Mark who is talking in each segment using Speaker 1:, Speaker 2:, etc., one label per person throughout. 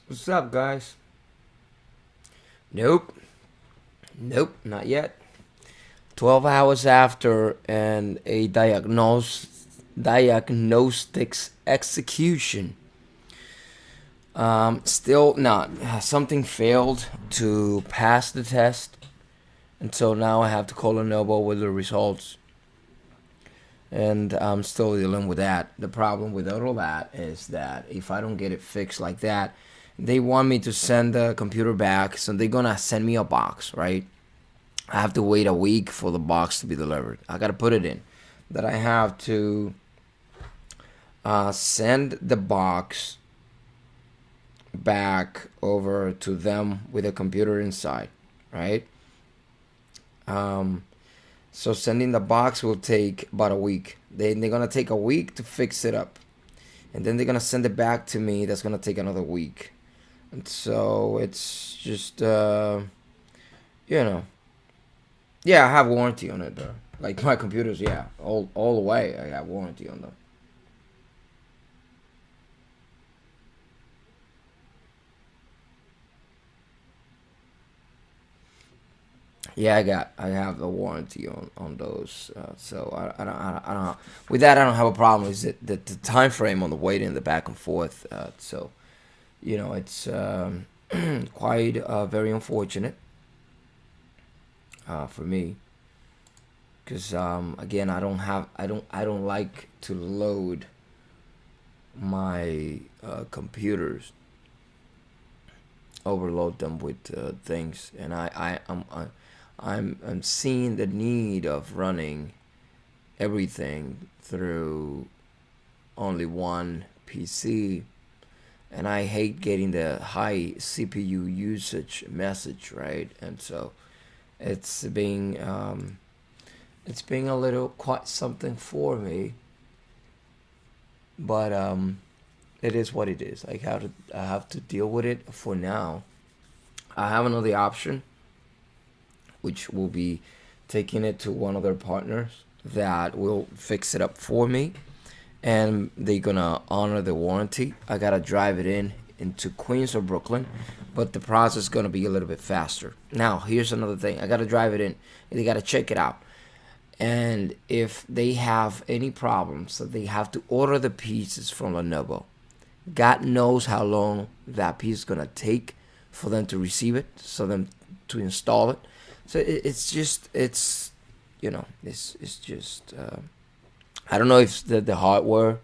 Speaker 1: What's up, guys? Nope. Nope, not yet. 12 hours after and a diagnostics execution. Still not. Something failed to pass the test. And so now I have to call Lenovo with the results. And I'm still dealing with that. The problem with all that is that if I don't get it fixed like that, they want me to send the computer back. So they're going to send me a box, right? I have to wait a week for the box to be delivered. I got to put it in that I have to send the box back over to them with a computer inside, right? So sending the box will take about a week. They're gonna take a week to fix it up, and then they're gonna send it back to me. That's gonna take another week, and so it's just you know, yeah, I have warranty on it though. Like my computers, yeah, all the way, I got warranty on them. Yeah, I have the warranty on those. So I don't with that I don't have a problem. Is it the time frame on the waiting, the back and forth? So it's quite very unfortunate for me because again I don't like to load my computers, overload them with things, and I'm seeing the need of running everything through only one PC, and I hate getting the high CPU usage message, right? And so it's being a little quite something for me, but it is what it is. I have to deal with it for now. I have another option, which will be taking it to one of their partners that will fix it up for me, and they're gonna honor the warranty. I gotta drive it into Queens or Brooklyn, but the process is gonna be a little bit faster. Now, here's another thing: I gotta drive it in, and they gotta check it out. And if they have any problems, so they have to order the pieces from Lenovo. God knows how long that piece is gonna take for them to receive it, so them to install it. So it's just I don't know if the hardware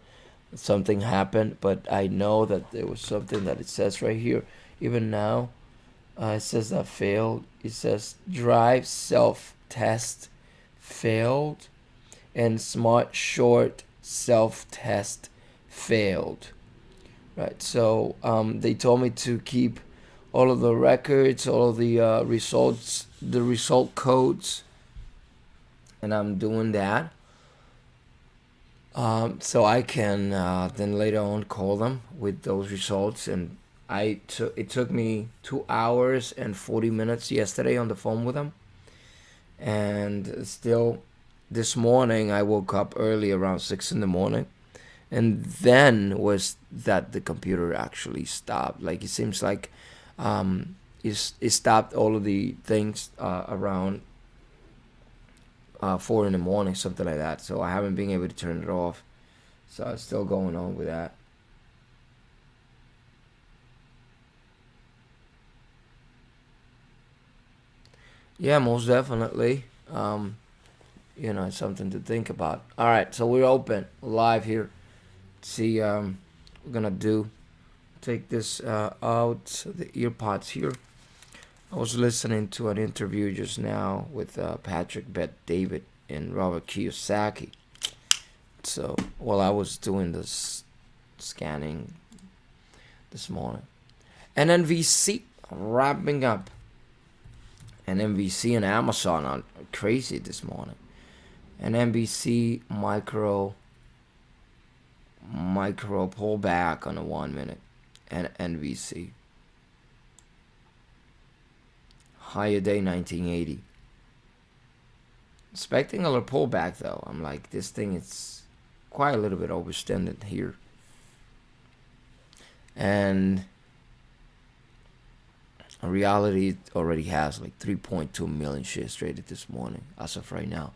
Speaker 1: something happened, but I know that there was something that it says right here. Even now, it says that failed. It says drive self test failed, and smart short self test failed. Right. So they told me to keep all of the records, all of the results, the result codes, and I'm doing that. So I can then later on call them with those results. And it took me 2 hours and 40 minutes yesterday on the phone with them, and still this morning I woke up early around 6 in the morning, and then was that the computer actually stopped. Like it seems like it stopped all of the things around 4 in the morning, something like that. So I haven't been able to turn it off. So it's still going on with that. Yeah, most definitely. It's something to think about. All right, so we're open live here. See, we're gonna do take this out the earpods here. I was listening to an interview just now with Patrick Bet David and Robert Kiyosaki. So while I was doing this scanning this morning, NNVC wrapping up. NNVC and Amazon are crazy this morning. NNVC micro pullback on a 1 minute, and NVC higher day 1980. Expecting a little pullback though. I'm like, this thing is quite a little bit overextended here. And In reality, it already has like 3.2 million shares traded this morning as of right now.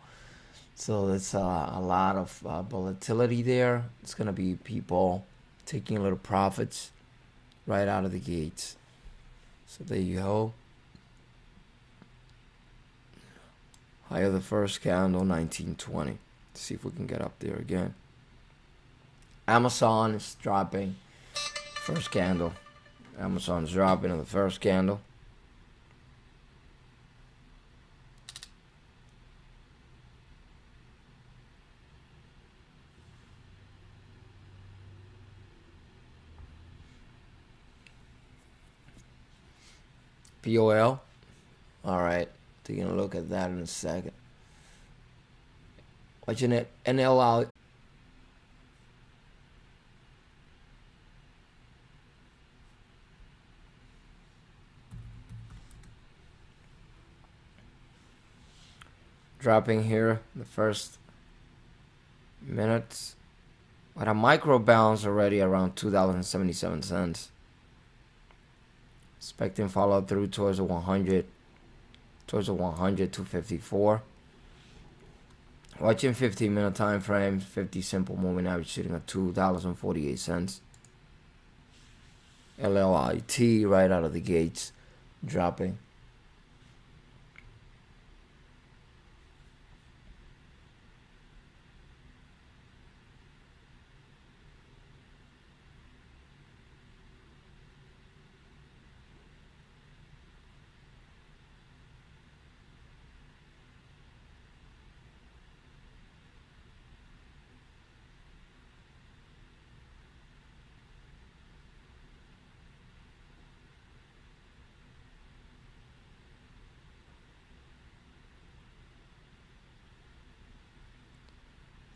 Speaker 1: So that's a lot of volatility there. It's gonna be people taking little profits right out of the gates. So there you go. High of the first candle, 1920. See if we can get up there again. Amazon is dropping. First candle. Amazon's dropping in the first candle. POL. All right. Taking a look at that in a second. Watching it. NL dropping here the first minutes. But a micro bounce already around $2.77. Expecting follow through towards the 100. Towards the 100, 254. Watching 15-minute time frames, 50 simple moving average sitting at $2.48. LLIT right out of the gates, dropping.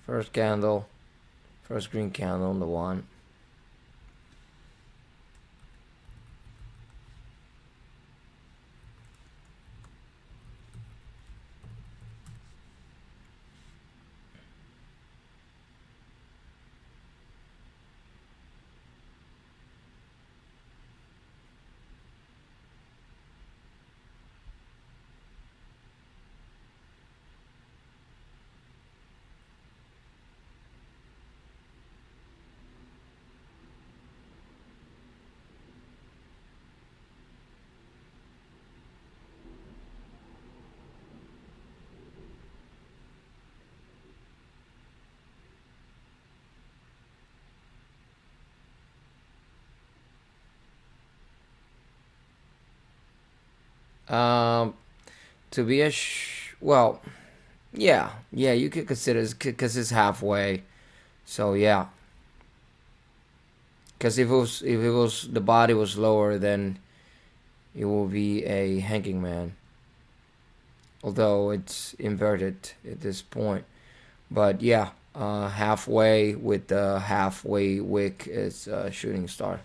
Speaker 1: First candle, first green candle on the one. To be a well, yeah, you could consider it because it's halfway. So yeah, because if the body was lower, then it will be a hanging man. Although it's inverted at this point, but yeah, halfway with the halfway wick is a shooting star.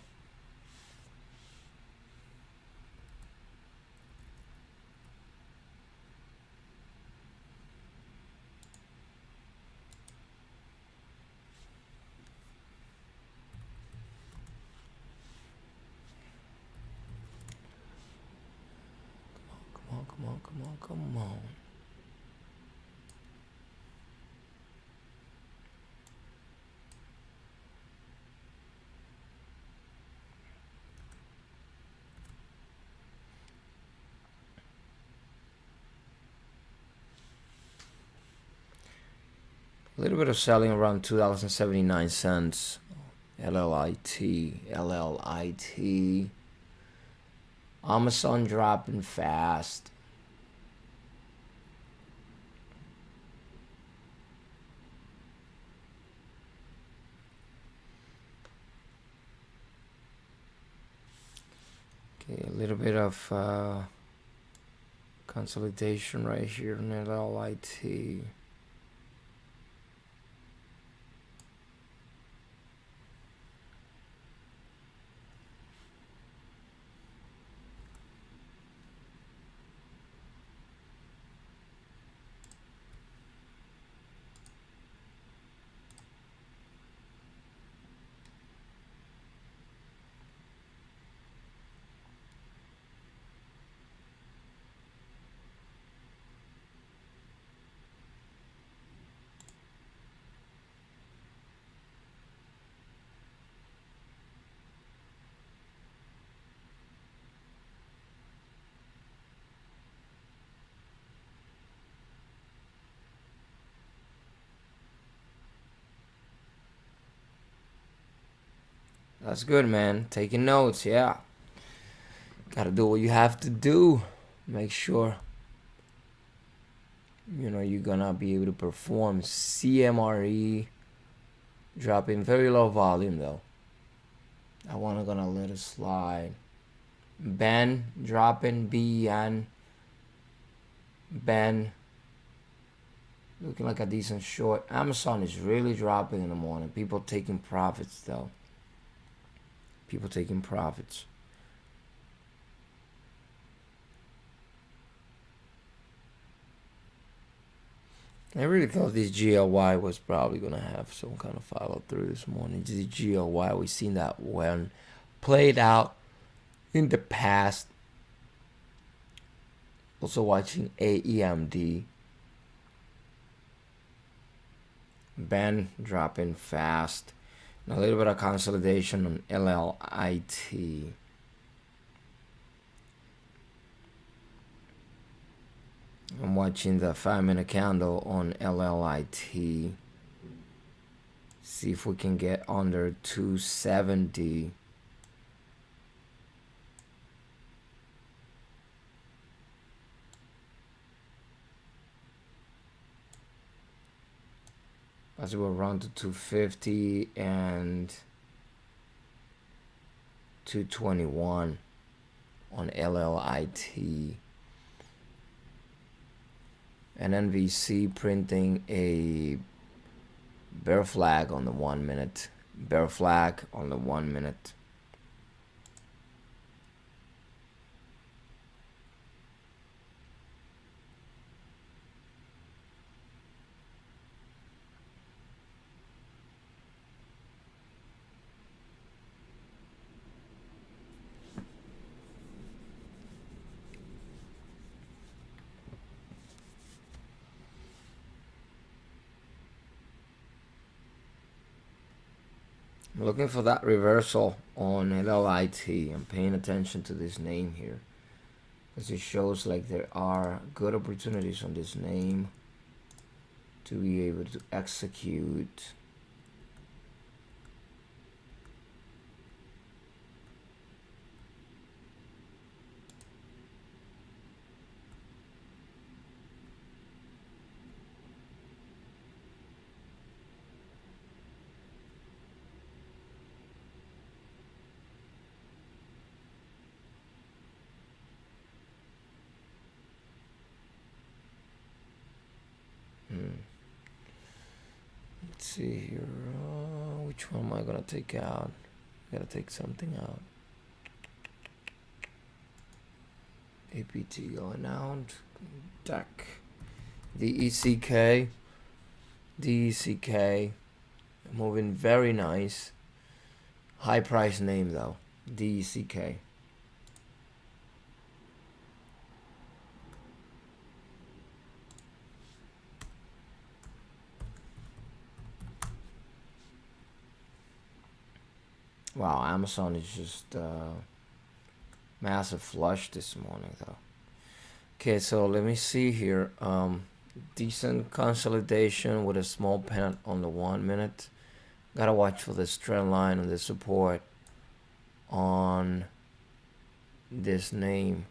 Speaker 1: Come on. A little bit of selling around $2.79. LLIT. Amazon dropping fast. Okay, a little bit of consolidation right here in LLIT. That's good, man. Taking notes, yeah. Gotta do what you have to do. Make sure, you know, you're gonna be able to perform. CMRE dropping very low volume though. I wanna gonna let it slide. Ben dropping, BN. Ben looking like a decent short. Amazon is really dropping in the morning. People taking profits though. People taking profits. I really thought this GLY was probably gonna have some kind of follow through this morning. The GLY, we've seen that when played out in the past. Also watching AEMD. Ben dropping fast. And a little bit of consolidation on LLIT. I'm watching the 5-minute candle on LLIT. See if we can get under 270. As we'll run to 250 and 221 on LLIT. NNVC printing a bear flag on the 1 minute. Bear flag on the 1 minute. I'm looking for that reversal on LLIT. I'm paying attention to this name here because it shows like there are good opportunities on this name to be able to execute. Let's see here. Which one am I gonna take out? Gotta take something out. APT going out. Deck. DECK. DECK. Moving very nice. High price name though. DECK. Wow, Amazon is just massive flush this morning though. Okay, so let me see here. Decent consolidation with a small pennant on the 1 minute. Gotta watch for this trend line and the support on this name.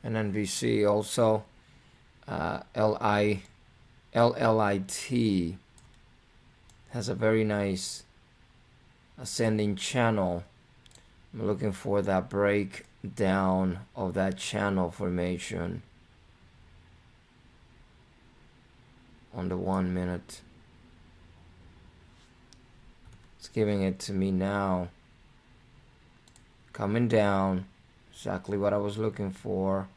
Speaker 1: NNVC also. LLIT has a very nice ascending channel. I'm looking for that breakdown of that channel formation on the 1 minute. It's giving it to me now. Coming down, exactly what I was looking for.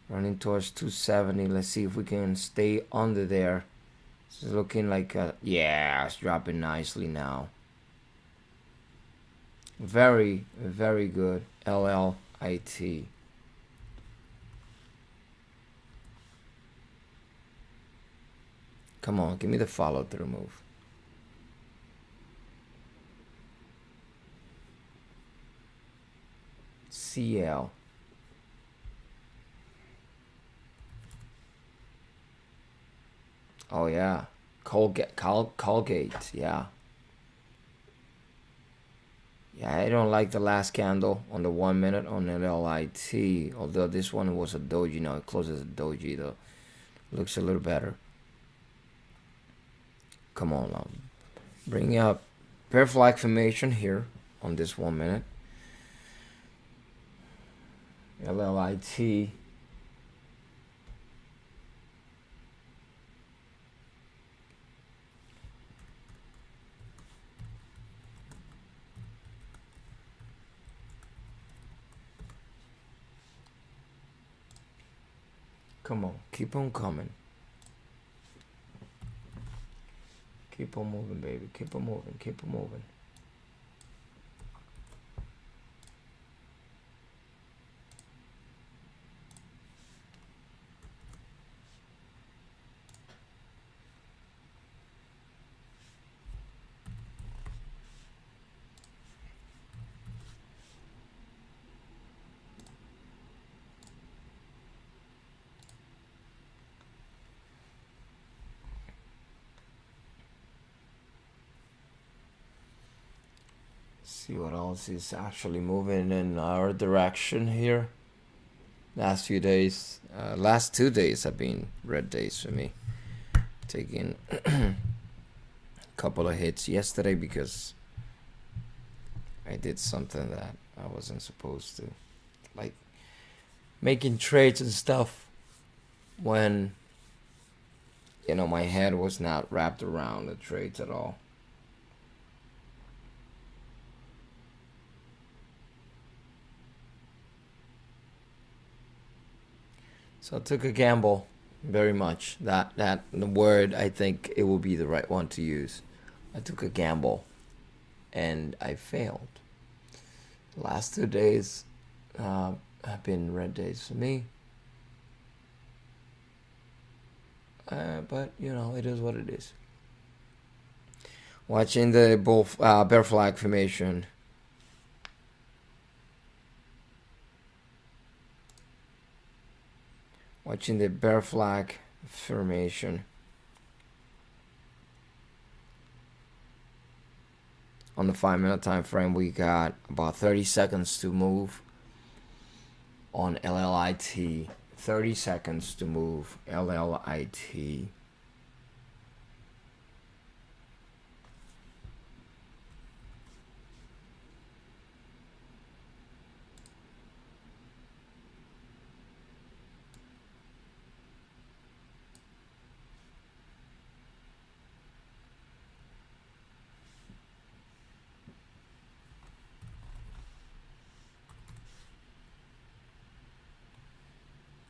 Speaker 1: Running towards 270. Let's see if we can stay under there. It's looking like yeah, it's dropping nicely now. Very, very good. LLIT. Come on, give me the follow through move. CL. Oh yeah, Colgate. Yeah. Yeah, I don't like the last candle on the 1 minute on LLIT. Although this one was a doji. Now it closes a doji though. Looks a little better. Come on now. Bring up pair flag formation here on this 1 minute. LLIT. Come on, keep on coming. Keep on moving, baby. Keep on moving. Keep on moving. See what else is actually moving in our direction here. Last few days, last 2 days have been red days for me. Taking a couple of hits yesterday because I did something that I wasn't supposed to, like making trades and stuff when, you know, my head was not wrapped around the trades at all. So I took a gamble, very much. That the word, I think it will be the right one to use. I took a gamble, and I failed. The last 2 days have been red days for me. But you know, it is what it is. Watching the bear flag formation. Watching the bear flag formation. On the 5 minute time frame, we got about 30 seconds to move on LLIT. 30 seconds to move LLIT.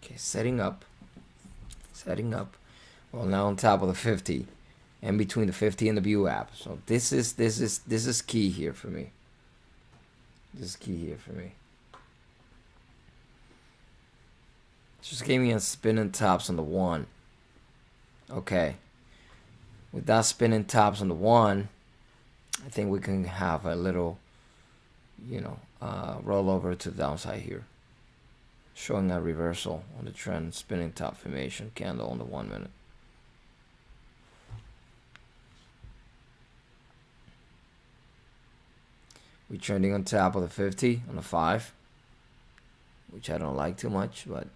Speaker 1: Okay, setting up. Well, now on top of the 50, and between the 50 and the view app. So this is key here for me. Just gave me a spinning tops on the 1. Okay. With that spinning tops on the 1, I think we can have a little, you know, roll over to the downside here. Showing a reversal on the trend, spinning top formation candle on the 1 minute. We're trending on top of the 50 on the 5, which I don't like too much, but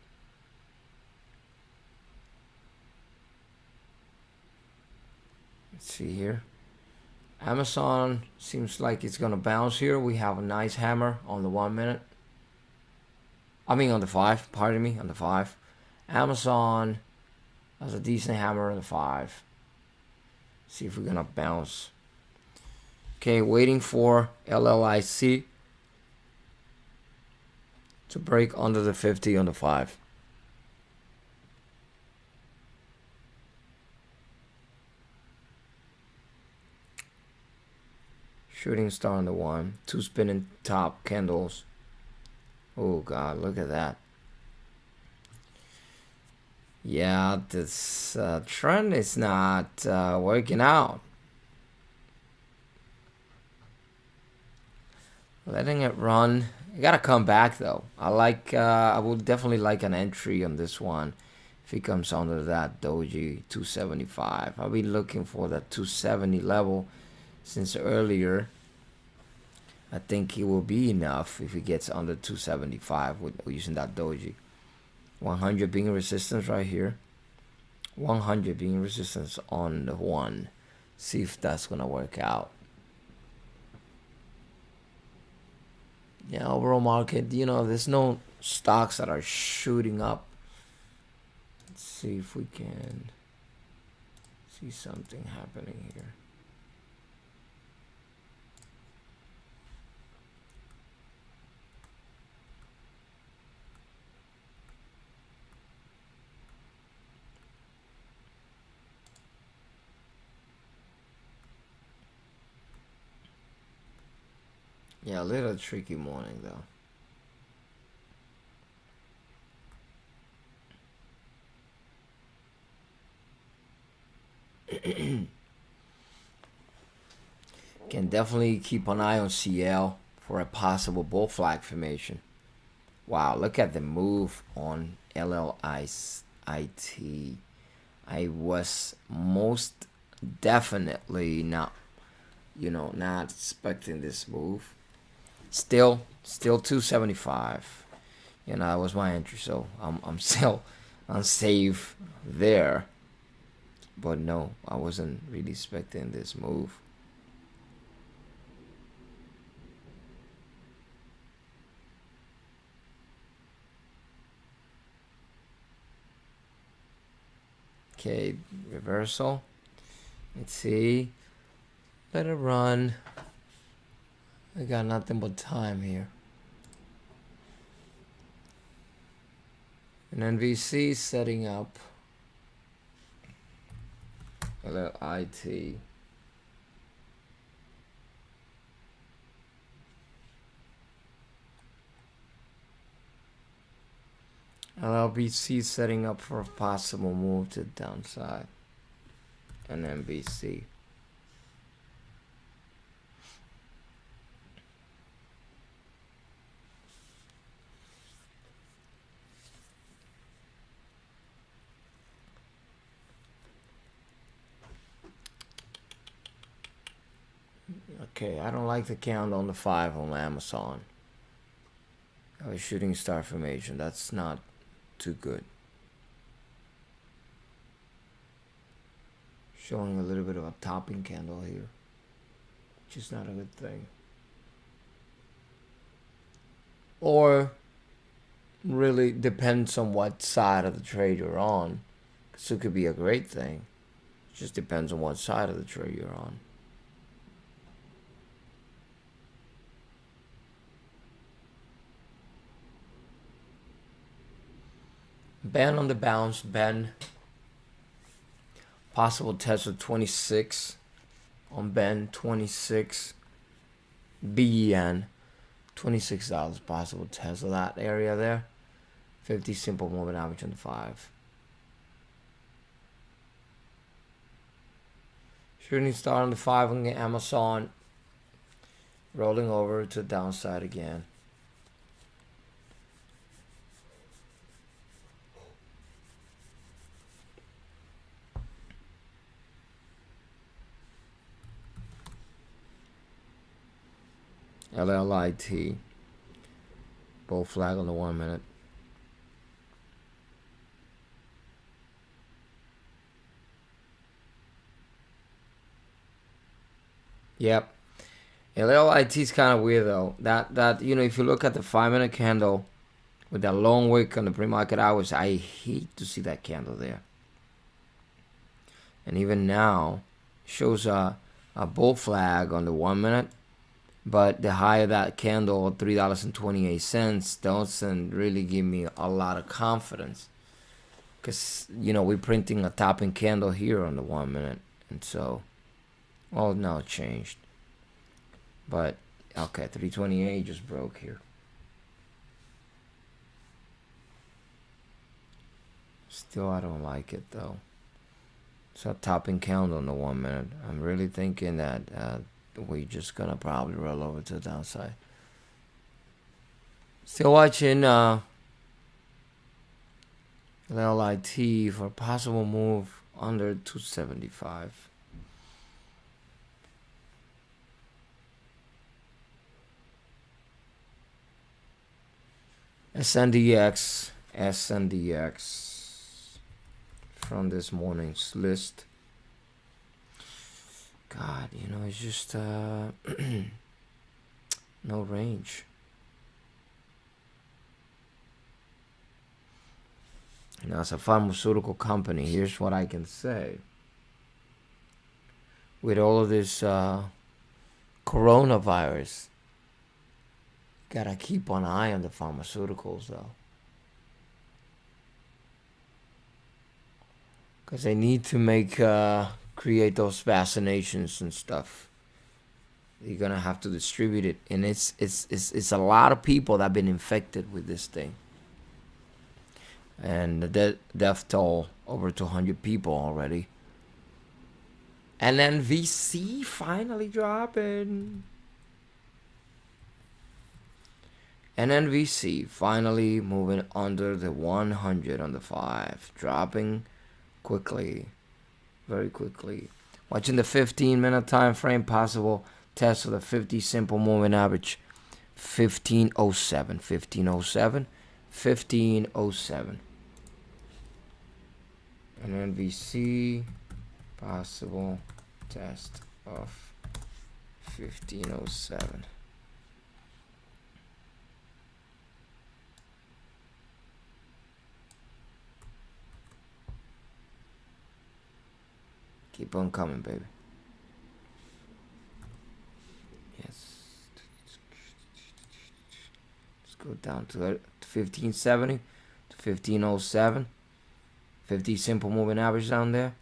Speaker 1: let's see here. Amazon seems like it's gonna bounce here. We have a nice hammer on the 1 minute. I mean on the 5, pardon me, on the 5. Amazon has a decent hammer on the 5. See if we're gonna bounce. Okay, waiting for LLIC to break under the 50 on the 5. Shooting star on the 1. 2 spinning top candles. Oh God, look at that. Yeah, this trend is not working out. Letting it run. You gotta come back though. I would definitely like an entry on this one. if he comes under that doji 275. I'll be looking for that 270 level since earlier. I think it will be enough if he gets under 275 with using that doji. 100 being resistance right here. 100 being resistance on the 1. See if that's gonna work out. Yeah, overall market, there's no stocks that are shooting up. Let's see if we can see something happening here. Yeah, a little tricky morning though. Can definitely keep an eye on CL for a possible bull flag formation. Wow, look at the move on LLIT. I was most definitely not expecting this move. Still 275. That was my entry, so I'm still unsafe there. But no, I wasn't really expecting this move. Okay, reversal. Let's see. Let it run. I got nothing but time here. NNVC setting up. LLIT. LLBC setting up for a possible move to the downside. NNVC. Okay, I don't like the candle on the 5 on Amazon. A shooting star formation. That's not too good. Showing a little bit of a topping candle here, which is not a good thing. Or really depends on what side of the trade you're on. So it could be a great thing. It just depends on what side of the trade you're on. Ben on the bounce. Ben. Possible test of 26 on Ben. 26 BEN. $26 possible test of that area there. 50 simple moving average on the 5. Shooting star on the 5 on the Amazon. Rolling over to the downside again. LLIT. Bull flag on the 1 minute. Yep. LLIT is kind of weird though. That if you look at the 5 minute candle with that long wick on the pre-market hours, I hate to see that candle there. And even now, shows a bull flag on the 1 minute. But the high of that candle, $3.28, doesn't really give me a lot of confidence. Because, we're printing a topping candle here on the 1 minute. And so, well, now it changed. But, okay, 328 just broke here. Still, I don't like it, though. It's a topping candle on the 1 minute. I'm really thinking that we're just gonna probably roll over to the downside. Still watching LIT for possible move under 275. SNDX from this morning's list. God, it's just no range. As a pharmaceutical company, here's what I can say. With all of this coronavirus, gotta keep an eye on the pharmaceuticals, though. Because they need to create those vaccinations and stuff. You're gonna have to distribute it, and it's a lot of people that have been infected with this thing. And the death toll over 200 people already. NNVC finally dropping. NNVC finally moving under the 100 on the 5. Dropping quickly. Very quickly. Watching the 15-minute time frame. Possible test of the 50 simple moving average. 1507. 1507. 1507. NNVC. Possible test of 1507. Keep on coming, baby. Yes. Let's go down to 1570 to 1507. 50 simple moving average down there.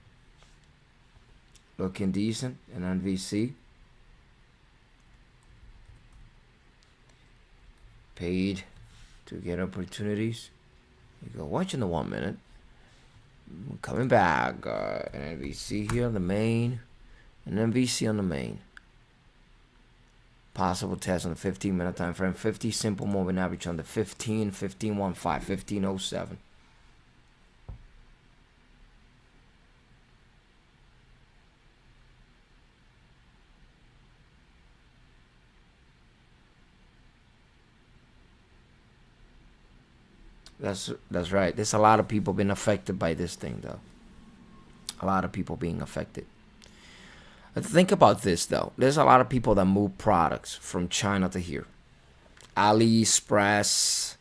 Speaker 1: Looking decent. And NVC. Paid to get opportunities. You go watching the 1 minute. Coming back. NNVC here on the main. NNVC on the main. Possible test on the 15-minute time frame. 50 simple moving average on the 15, 1515, 1507. That's right. There's a lot of people being affected by this thing, though. A lot of people being affected. Think about this, though. There's a lot of people that move products from China to here. AliExpress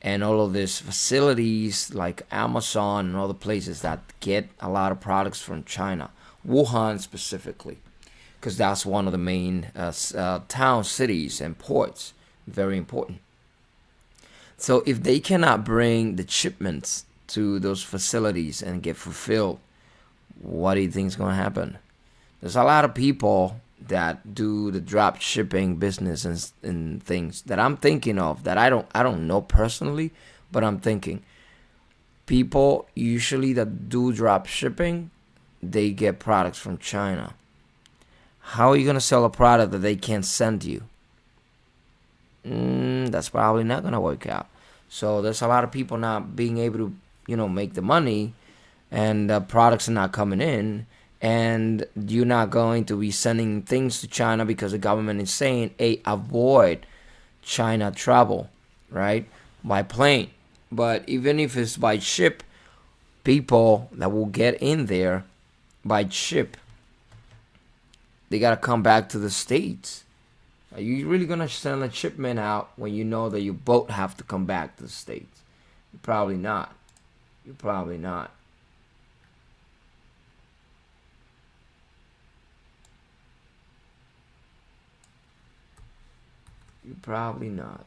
Speaker 1: and all of these facilities like Amazon and other places that get a lot of products from China. Wuhan specifically, because that's one of the main town, cities, and ports. Very important. So if they cannot bring the shipments to those facilities and get fulfilled, what do you think is going to happen? There's a lot of people that do the drop shipping business and things that I'm thinking of that I don't know personally, but I'm thinking people usually that do drop shipping, they get products from China. How are you going to sell a product that they can't send you? That's probably not going to work out. So there's a lot of people not being able to, make the money, and products are not coming in, and you're not going to be sending things to China because the government is saying, hey, avoid China travel, right, by plane. But even if it's by ship, people that will get in there by ship, they got to come back to the States. Are you really going to send a shipment out when you know that your boat have to come back to the States? You're probably not. You're probably not. You're probably not.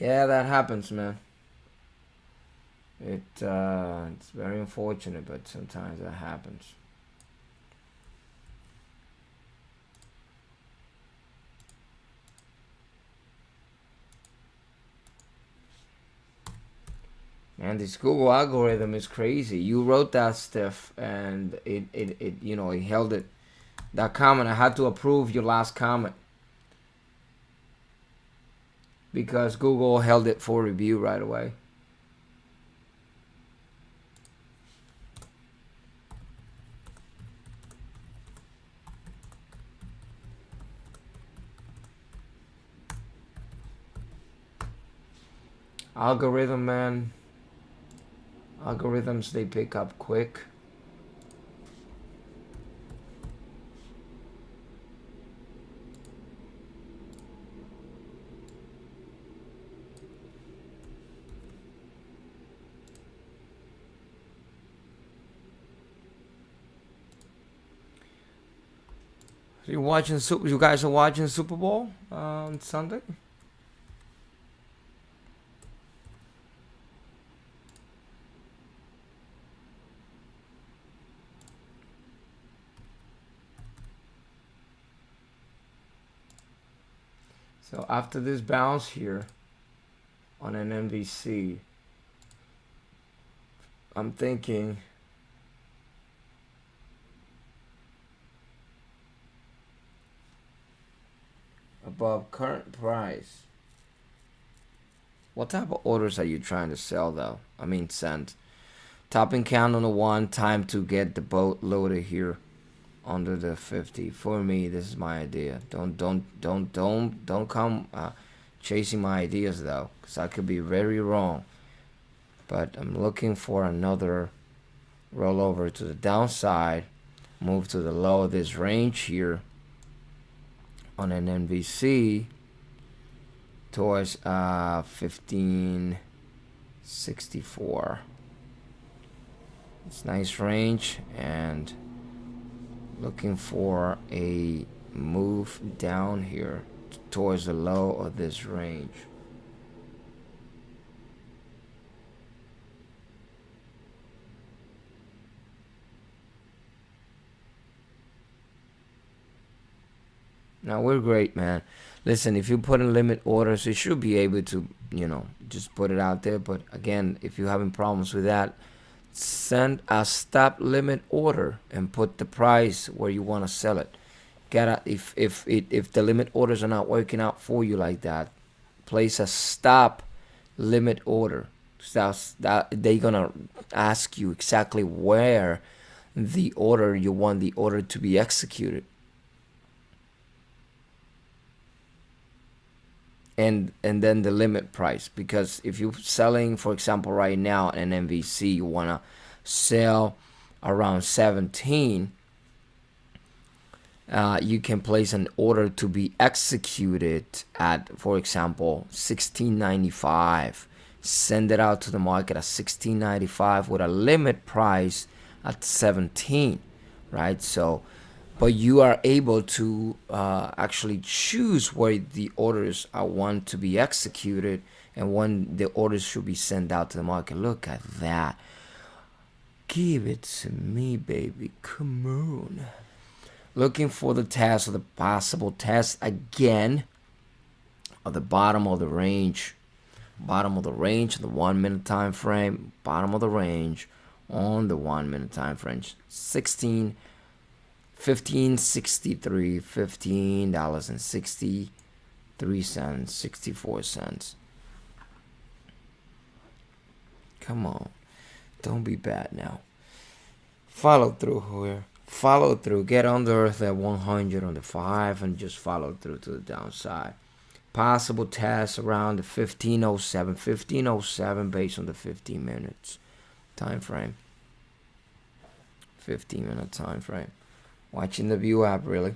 Speaker 1: Yeah, that happens, man. It's very unfortunate, but sometimes that happens. Man, this Google algorithm is crazy. You wrote that stuff, and it held it. That comment, I had to approve your last comment because Google held it for review right away. Algorithm, man. Algorithms, they pick up quick. You guys are watching Super Bowl on Sunday? So after this bounce here on NNVC, I'm thinking above current price. What type of orders are you trying to sell though? I mean send. Topping count on the 1, time to get the boat loaded here under the 50. For me, this is my idea. Don't come chasing my ideas though, because I could be very wrong. But I'm looking for another rollover to the downside, move to the low of this range here on an NVC towards 1564. It's nice range, and looking for a move down here towards the low of this range. Now we're great, man. Listen, if you put in limit orders, you should be able to, just put it out there. But again, if you're having problems with that, send a stop limit order and put the price where you want to sell it. If the limit orders are not working out for you like that, place a stop limit order. That they're gonna ask you exactly where you want the order to be executed. And then the limit price, because if you're selling, for example, right now an NNVC, you want to sell around 17, you can place an order to be executed at, for example, 16.95. Send it out to the market at 16.95 with a limit price at 17, right? So but you are able to actually choose where the orders are want to be executed and when the orders should be sent out to the market. Look at that. Give it to me, baby. Come on. Looking for the test, or the possible test again at the bottom of the range. Bottom of the range, the 1 minute time frame. Bottom of the range on the 1 minute time frame. 15.63, $15.63, 64 cents. Come on, don't be bad now. Follow through here. Follow through. Get under that 100 on the 5 and just follow through to the downside. Possible test around the 1507 based on the 15 minutes time frame. 15-minute time frame. Watching the view app, really.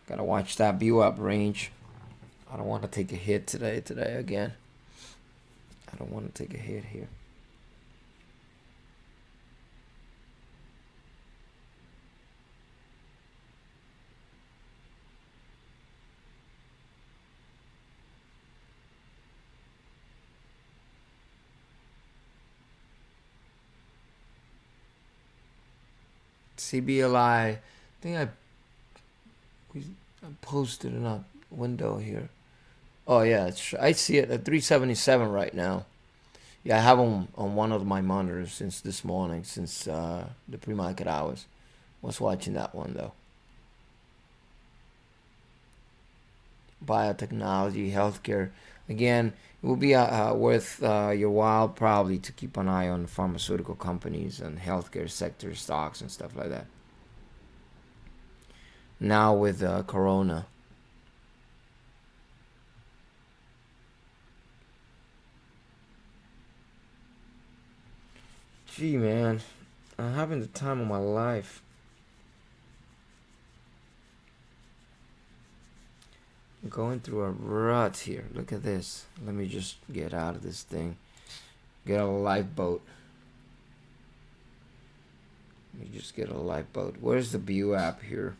Speaker 1: Gotta watch that view app range. I don't want to take a hit today again. I don't want to take a hit here. CBLI. I think I posted in a window here. Oh yeah, I see it at 377 right now. Yeah, I have on one of my monitors since this morning, since the pre-market hours. Was watching that one though. Biotechnology, healthcare. Again, it will be worth your while probably to keep an eye on pharmaceutical companies and healthcare sector stocks and stuff like that. Now with Corona. Gee, man, I'm having the time of my life. I'm going through a rut here. Look at this. Let me just get out of this thing. Get a lifeboat. Let me just get a lifeboat. Where's the View app here?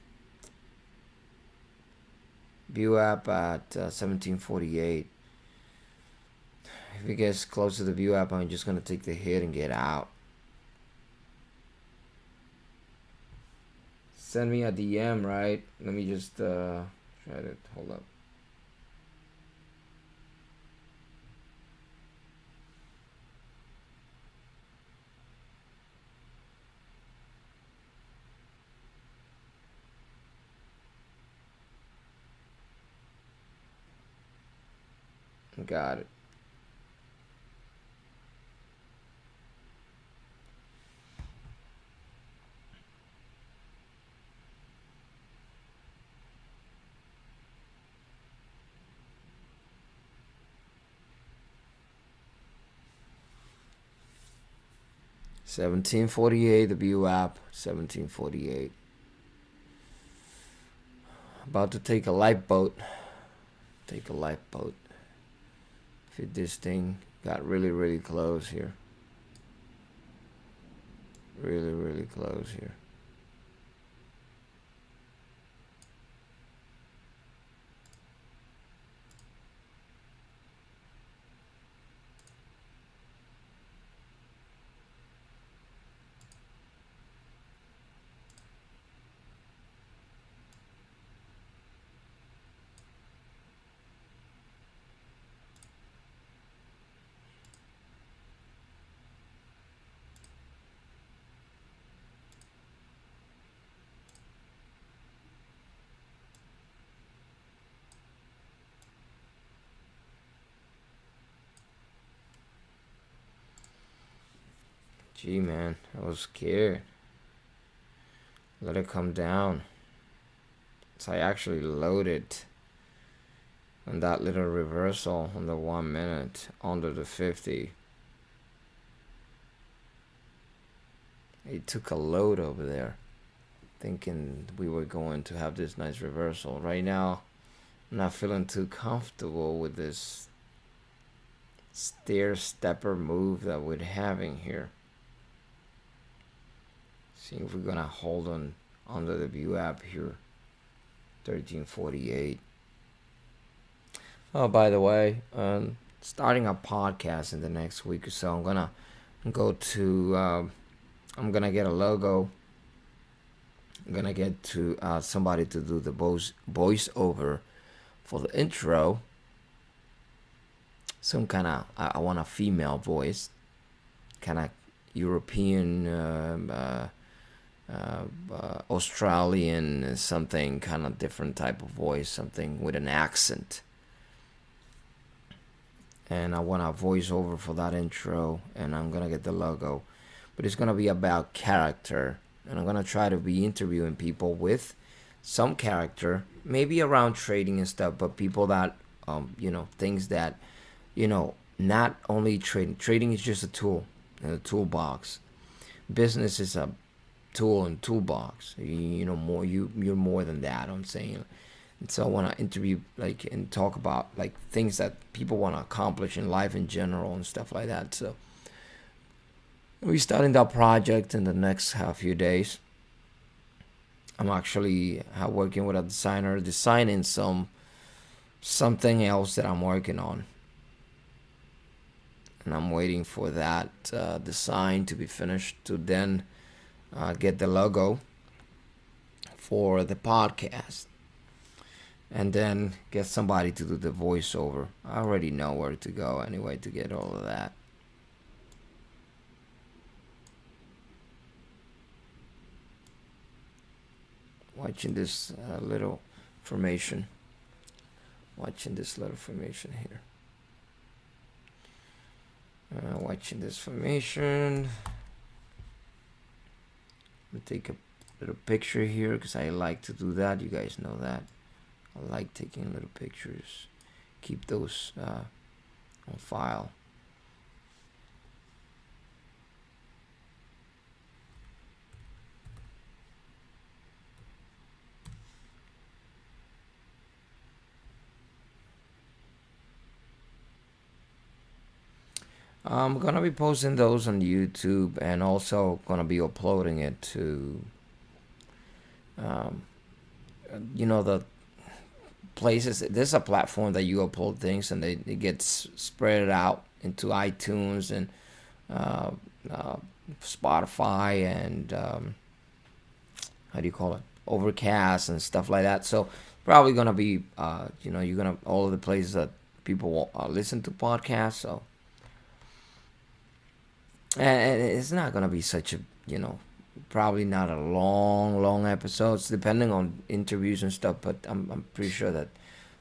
Speaker 1: View app at 1748. If it gets close to the View app, I'm just going to take the hit and get out. Send me a DM, right? Let me just try to hold up. Got it. $17.48, the View app, $17.48. About to take a lifeboat. Take a lifeboat. Fit this thing. Got really close here. Really close here. Gee, man, I was scared. Let it come down. So I actually loaded on that little reversal on the 1 minute under the 50. It took a load over there, thinking we were going to have this nice reversal. Right now, I'm not feeling too comfortable with this stair stepper move that we're having here. See if we're gonna hold on under the View app here. 1348. Oh, by the way, starting a podcast in the next week or so. I'm gonna go to. I'm gonna get a logo. I'm gonna get to somebody to do the voiceover for the intro. Some kind of. I want a female voice, kind of European. Australian, something kind of different type of voice, something with an accent. And I want a voiceover for that intro, and I'm gonna get the logo. But it's gonna be about character, and I'm gonna try to be interviewing people with some character, maybe around trading and stuff, but people that, things that, not only trading. Trading is just a tool in a toolbox. Business is a tool and toolbox. You're more than that, I'm saying. And so I want to interview and talk about things that people want to accomplish in life in general and stuff like that. So we're starting that project in the next few days. I'm actually working with a designer designing something else that I'm working on, and I'm waiting for that design to be finished to then get the logo for the podcast, and then get somebody to do the voiceover. I already know where to go anyway to get all of that. Watching this little formation. Watching this little formation here. Watching this formation. I'll take a little picture here because I like to do that. You guys know that. I like taking little pictures. Keep those on file. I'm gonna be posting those on YouTube, and also gonna be uploading it to the places. There's a platform that you upload things and it gets spread out into iTunes and Spotify and how do you call it, Overcast and stuff like that. So probably gonna be you're gonna all of the places that people listen to podcasts. So and it's not gonna be such a probably not a long episodes, depending on interviews and stuff. But I'm pretty sure that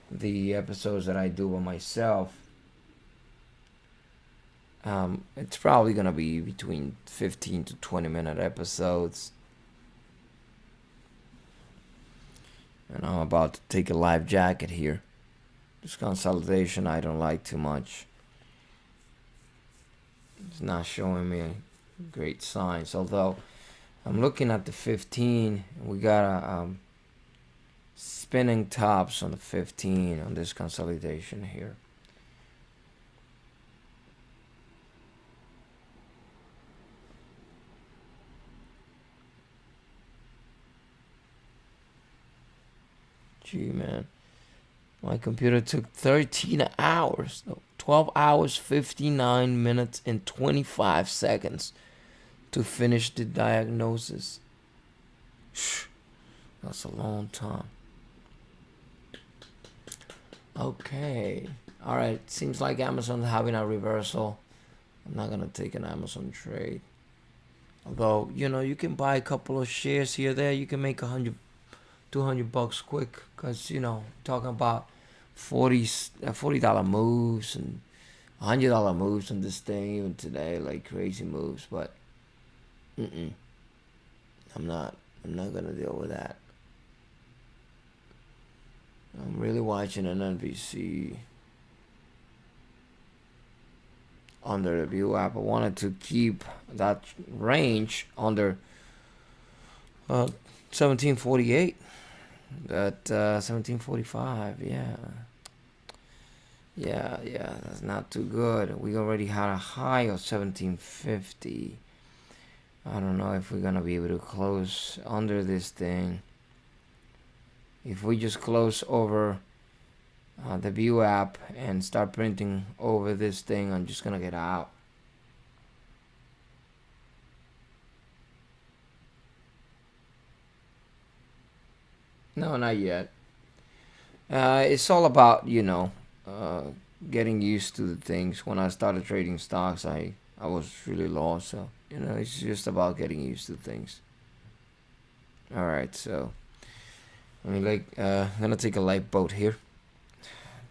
Speaker 1: the episodes that I do by myself, it's probably gonna be between 15 to 20-minute episodes. And I'm about to take a life jacket here. This consolidation I don't like too much. It's not showing me great signs, although I'm looking at the 15. We got a spinning tops on the 15 on this consolidation here. Gee, man. My computer took 13 hours. No, 12 hours, 59 minutes, and 25 seconds to finish the diagnosis. That's a long time. Okay. Alright. Seems like Amazon's having a reversal. I'm not going to take an Amazon trade. Although, you can buy a couple of shares here or there. You can make $200 quick. Because, talking about $40 moves and $100 moves on this thing even today, like crazy moves. But I'm not gonna deal with that. I'm really watching NNVC under the view app. I wanted to keep that range under 1748. At 1745, yeah, that's not too good. We already had a high of 1750. I don't know if we're gonna be able to close under this thing. If we just close over the view app and start printing over this thing, I'm just gonna get out. No, not yet. It's all about getting used to the things. When I started trading stocks, I was really lost. So it's just about getting used to things. All right, so I'm gonna take a light boat here.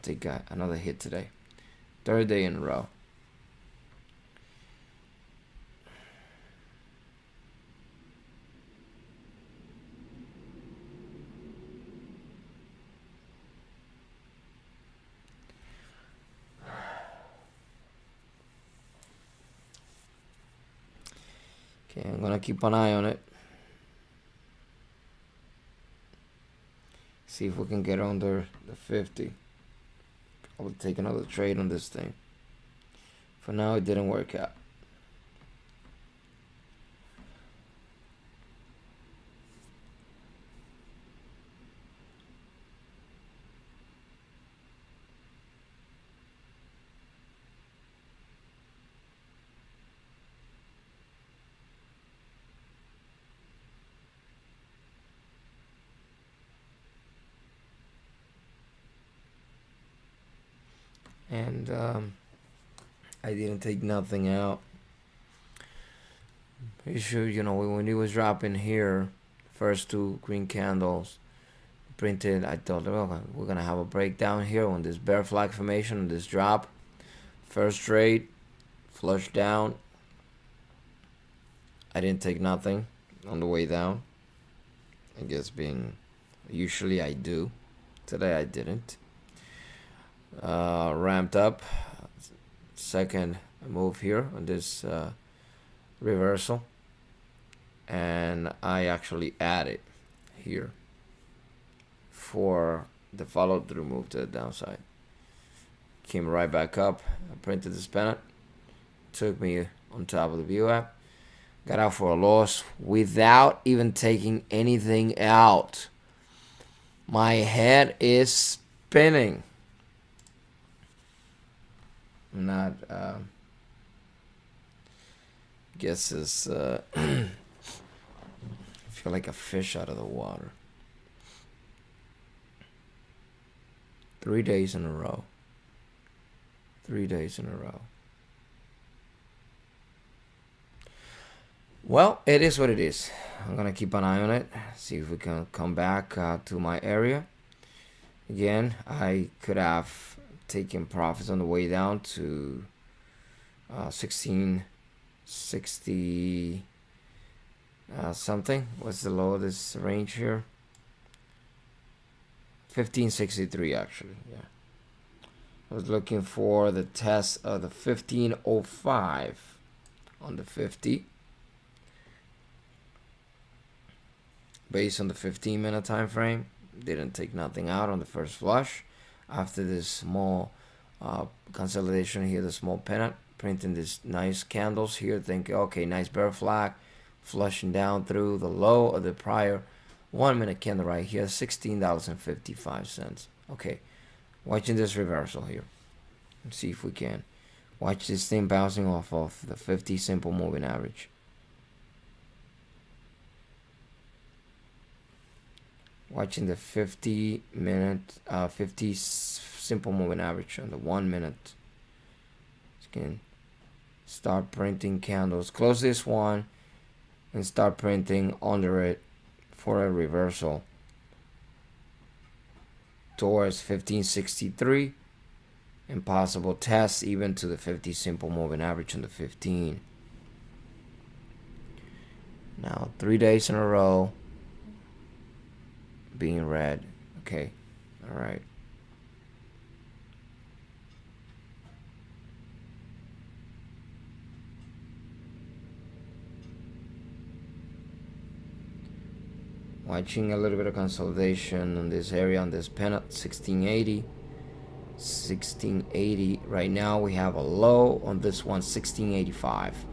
Speaker 1: Take another hit today, third day in a row. Okay, I'm gonna keep an eye on it. See if we can get under the 50. I'll take another trade on this thing. For now, it didn't work out. and I didn't take nothing out. Pretty sure, you know, when it was dropping here, first two green candles printed, I thought, well, we're gonna have a breakdown here on this bear flag formation, on this drop. First trade, flush down. I didn't take nothing on the way down. I guess being, usually I do. Today I didn't. Ramped up. Second move here on this reversal. And I actually added here for the follow through move to the downside. Came right back up. I printed this pennant. Took me on top of the view app. Got out for a loss without even taking anything out. My head is spinning. I'm not, guess it's, I feel like a fish out of the water. 3 days in a row. 3 days in a row. Well, it is what it is. I'm gonna keep an eye on it. See if we can come back to my area. Again, I could have taken profits on the way down to 1660 something. What's the low of this range here? 1563 actually. Yeah. I was looking for the test of the 1505 on the 50. Based on the 15-minute time frame, didn't take nothing out on the first flush. After this small consolidation here, the small pennant, printing these nice candles here, thinking, okay, nice bear flag, flushing down through the low of the prior 1 minute candle right here, $16.55. Okay, watching this reversal here. Let's see if we can watch this thing bouncing off of the 50 simple moving average. Watching the 50 simple moving average on the 1 minute. You can start printing candles. Close this one and start printing under it for a reversal towards 1563 and possible tests even to the 50 simple moving average on the 15. Now 3 days in a row being red. Okay, all right. Watching a little bit of consolidation on this area, on this pennant, 1680. 1680. Right now we have a low on this one, 1685.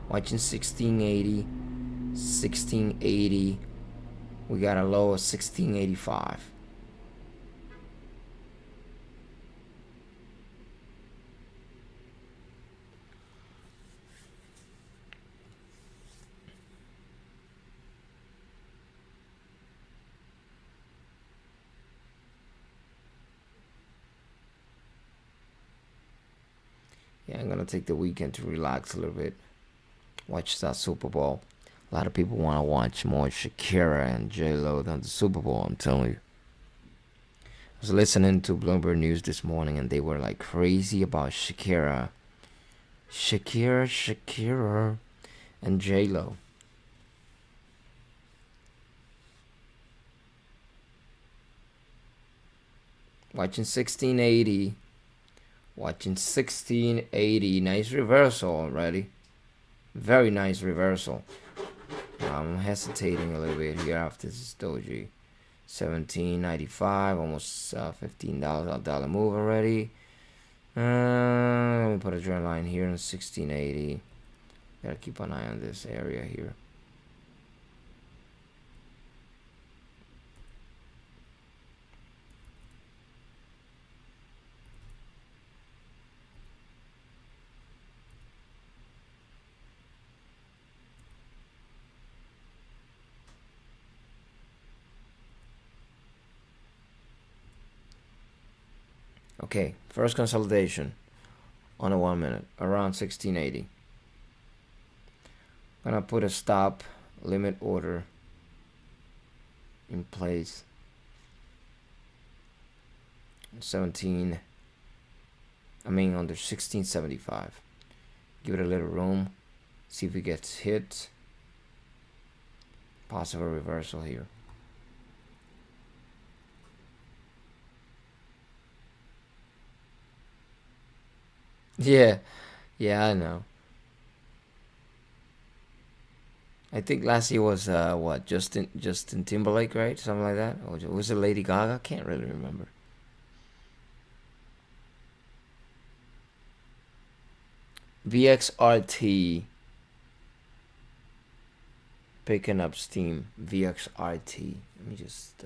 Speaker 1: Watching 1680, 1680. We got a low of 1685. Yeah, I'm gonna take the weekend to relax a little bit. Watch that Super Bowl. A lot of people want to watch more Shakira and J-Lo than the Super Bowl, I'm telling you. I was listening to Bloomberg News this morning and they were like crazy about Shakira. Shakira, and J-Lo. Watching 1680. Watching 1680. Nice reversal already. Very nice reversal. I'm hesitating a little bit here after this doji. 17.95, almost $15 move already. Let me put a trend line here in 1680. Gotta keep an eye on this area here. Okay, first consolidation on a 1 minute around 1680. I'm gonna put a stop limit order in place. 17. Under 1675. Give it a little room. See if it gets hit. Possible reversal here. Yeah, yeah, I know. I think last year was what, Justin Timberlake, right? Something like that. Or was it Lady Gaga? Can't really remember. VXRT picking up steam. VXRT. Let me just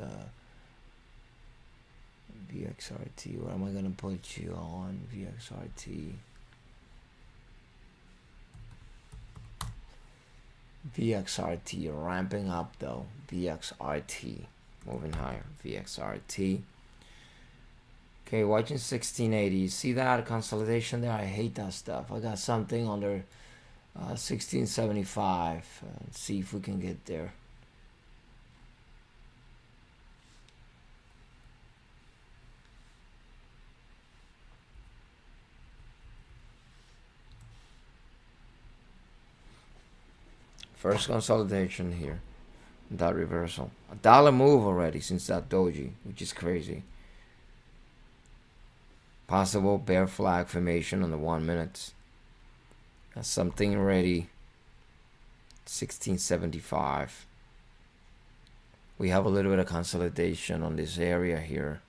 Speaker 1: VXRT. Where am I gonna put you on VXRT? VXRT ramping up though. VXRT moving higher. VXRT. Okay, watching 1680. See that consolidation there? I hate that stuff. I got something under 1675. Let's see if we can get there. First consolidation here. That reversal. $1 move already since that doji, which is crazy. Possible bear flag formation on the 1 minute. Got something ready. 1675. We have a little bit of consolidation on this area here.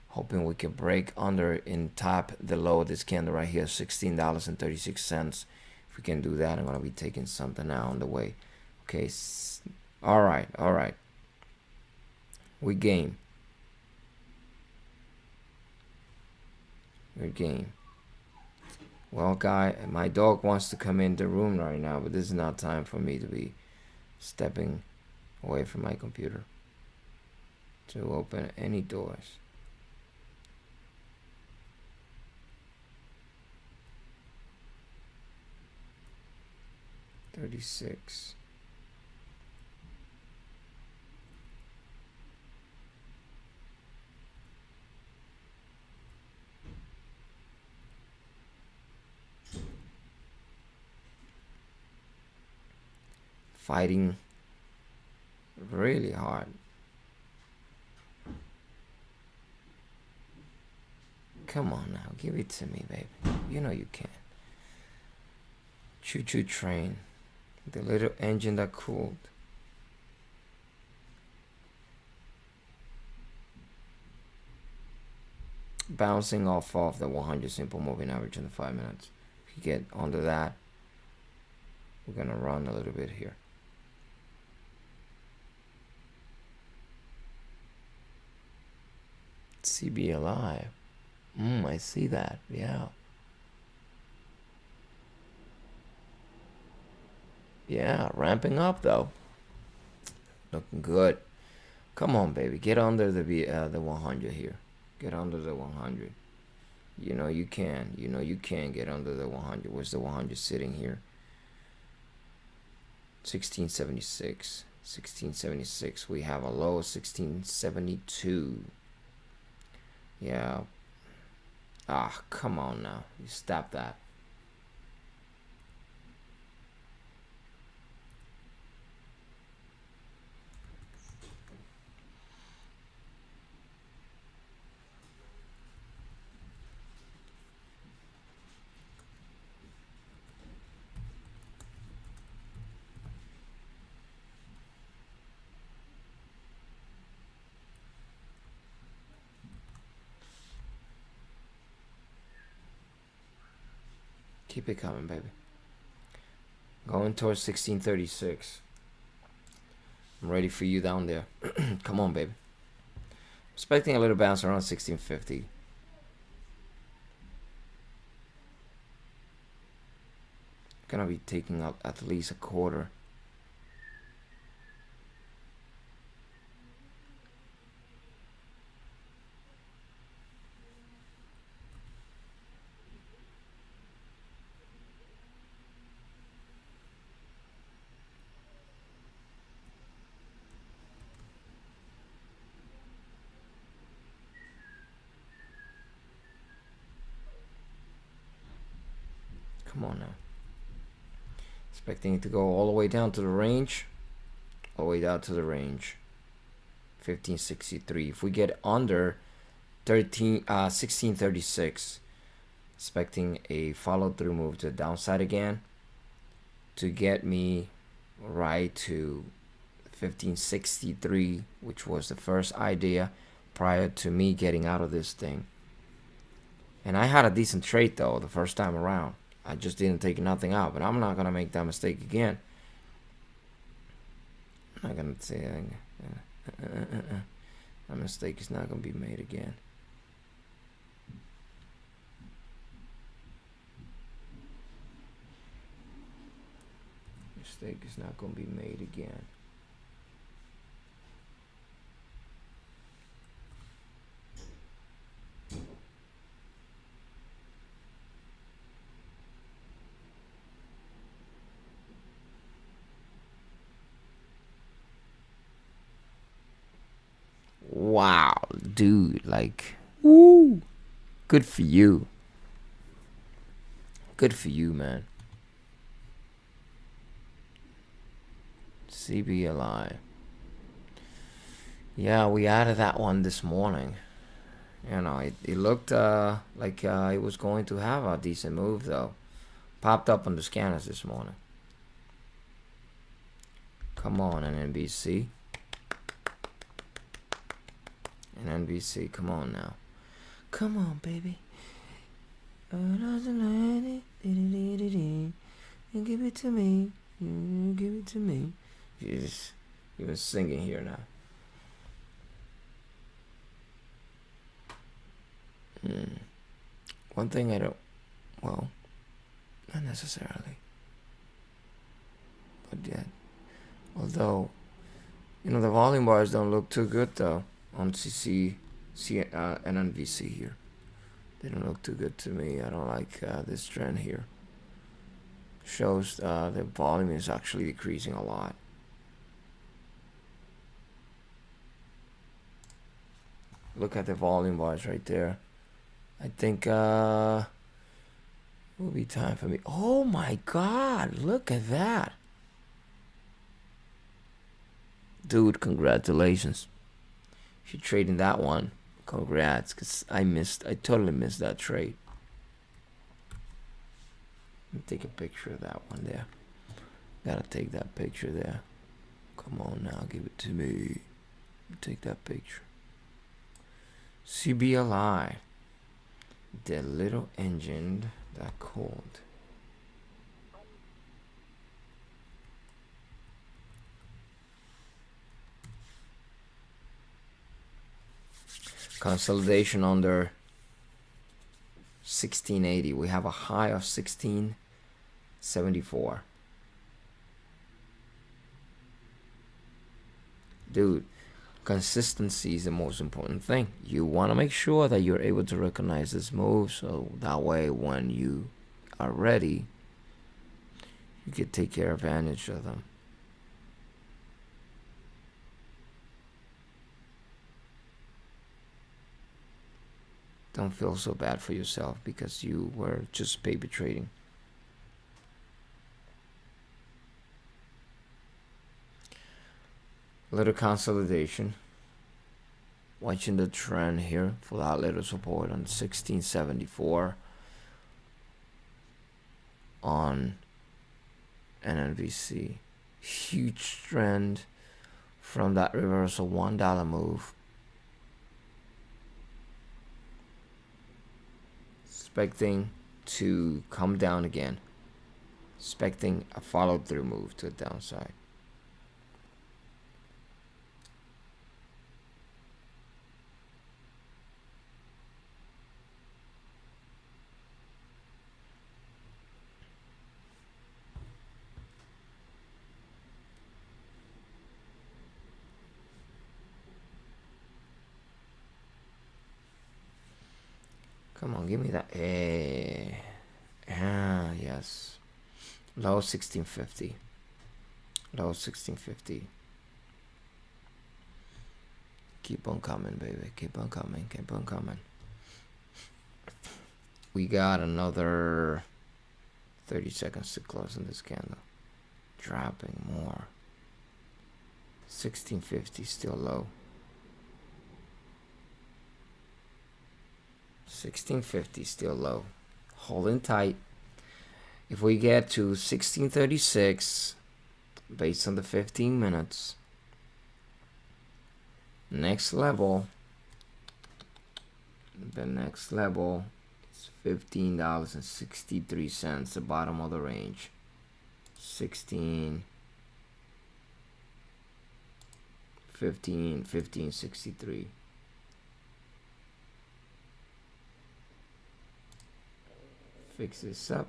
Speaker 1: Hoping we can break under and tap the low of this candle right here, $16.36. If we can do that, I'm gonna be taking something out on the way. Okay, all right. We game. We're game. Well, guy, my dog wants to come in the room right now, but this is not time for me to be stepping away from my computer to open any doors. $36. Fighting really hard. Come on now, give it to me, baby. You know you can. Choo-choo train. The little engine that cooled. Bouncing off of the 100 simple moving average in the 5 minutes. If you get under that, we're gonna run a little bit here. CBLI. I see that. Yeah. Yeah, ramping up though. Looking good. Come on, baby. Get under the 100 here. Get under the 100. You know you can. You know you can get under the 100. Where's the 100 sitting here? 1676. 1676. We have a low of 1672. Yeah. Ah, come on now. You stop that. Keep it coming, baby. Going towards 1636. I'm ready for you down there. Come on, baby. Expecting a little bounce around 1650. Gonna be taking up at least a quarter. Come on now. Expecting it to go all the way down to the range. All the way down to the range. 1563. If we get under 1636, expecting a follow-through move to the downside again to get me right to 1563, which was the first idea prior to me getting out of this thing. And I had a decent trade though the first time around. I just didn't take nothing out, but I'm not gonna make that mistake again. I'm not gonna say that mistake is not gonna be made again. Mistake is not gonna be made again. Wow, dude, like, woo, good for you. Good for you, man. CBLI. Yeah, we added that one this morning. You know, it looked like it was going to have a decent move, though. Popped up on the scanners this morning. Come on, NNVC. NNVC, come on now. Come on, baby. Give it to me. Give it to me. She's even singing here now. One thing I don't, well, not necessarily, but yet, although, you know, the volume bars don't look too good though on NNVC here. They don't look too good to me. I don't like this trend here. Shows the volume is actually decreasing a lot. Look at the volume bars right there. I think it will be time for me. Oh my God, look at that. Dude, congratulations. If you're trading that one, congrats, because I totally missed that trade. Let me take a picture of that one there. Gotta take that picture there. Come on now, give it to me. Take that picture. CBLI. The little engine that cold. Consolidation under 1680. We have a high of 1674. Dude, consistency is the most important thing. You want to make sure that you're able to recognize this move, so that way when you are ready, you can take care advantage of them. Don't feel so bad for yourself because you were just paper trading. Little consolidation. Watching the trend here for that little support on 1674 on NNVC. Huge trend from that reversal $1 move. Expecting to come down again. Expecting a follow-through move to the downside. Come on, give me that. Yes. Low 1650. Low 1650. Keep on coming, baby. Keep on coming. Keep on coming. We got another 30 seconds to close in this candle. Dropping more. 1650 still low. 1650 still low. Holding tight. If we get to 1636, based on the 15 minutes, next level, the next level is $15.63, the bottom of the range. 15.63. Fix this up.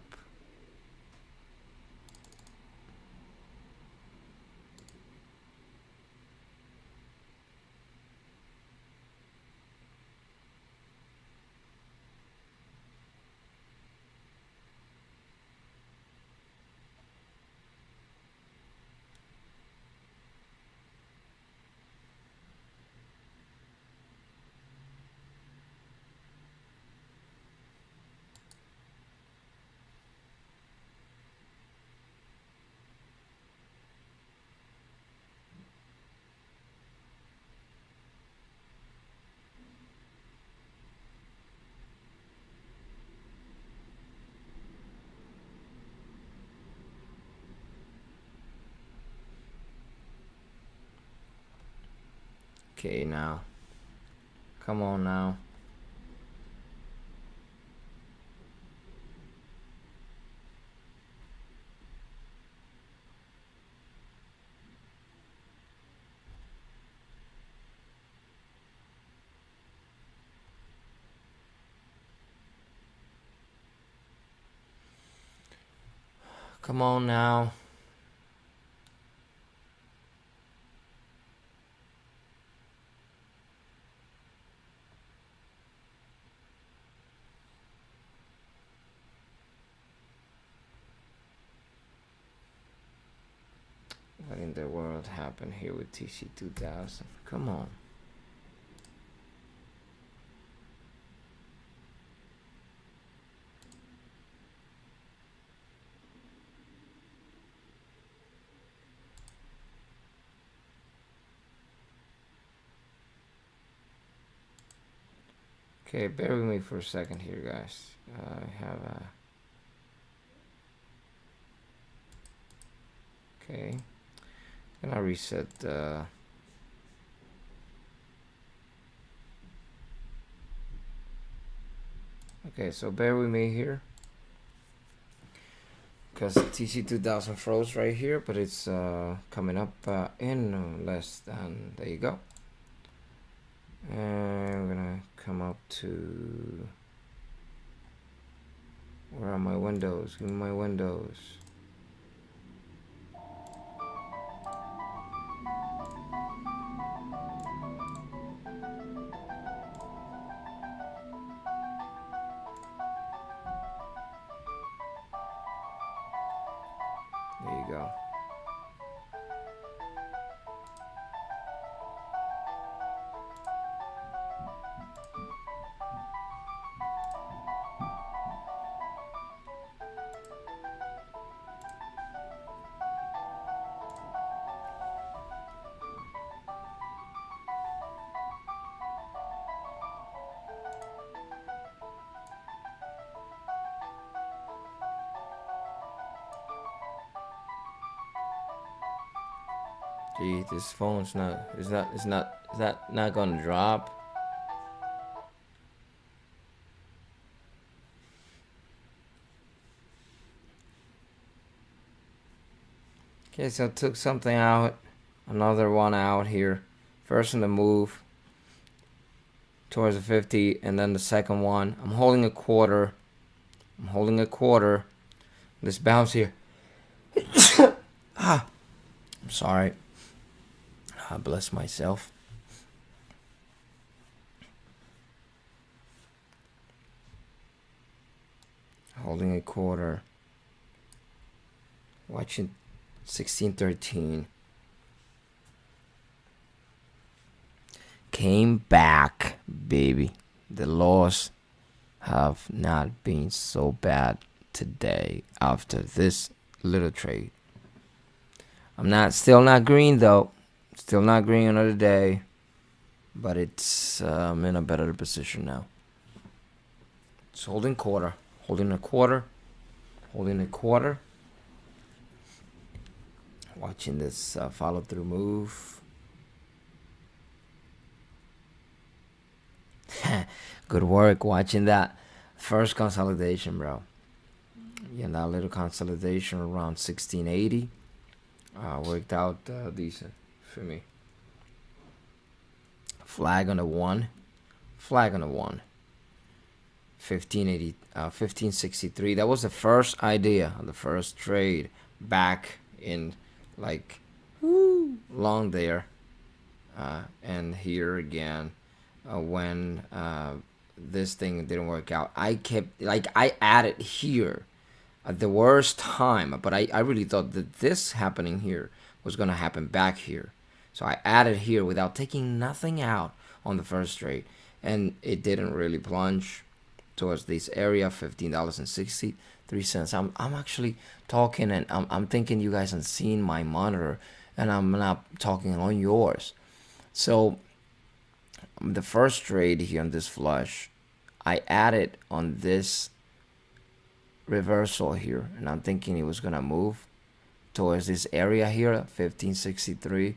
Speaker 1: Okay, now. Come on now. Come on now. What in the world happened here with TC2000? Come on. Okay, bear with me for a second here, guys. I have a... Okay. Gonna reset the... Okay, so bear with me here. Because TC2000 froze right here, but it's coming up in less than... There you go. And we're gonna come up to... Where are my windows? Give me my windows. There you go. Gee, this phone's not, is that not gonna drop? Okay, so I took something out, another one out here. First in the move towards the 50, and then the second one. I'm holding a quarter. This bounce here. I'm sorry. I bless myself. Holding a quarter. Watching 1613. Came back, baby. The loss have not been so bad today after this little trade. I'm still not green though. Still not green another day, but it's in a better position now. It's holding a quarter, holding a quarter. Watching this follow through move. Good work watching that first consolidation, bro. Yeah, that little consolidation around 1680 worked out decent for me. Flag on the one. 1580, 1563. That was the first idea, the first trade back in like long there, and here again when this thing didn't work out. I added here at the worst time, but I really thought that this happening here was gonna happen back here, so I added here without taking nothing out on the first trade, and it didn't really plunge towards this area. $15.63. I'm actually talking, and I'm thinking you guys aren't seeing my monitor, and I'm not talking on yours. So the first trade here on this flush, I added on this reversal here, and I'm thinking it was gonna move towards this area here, 1563,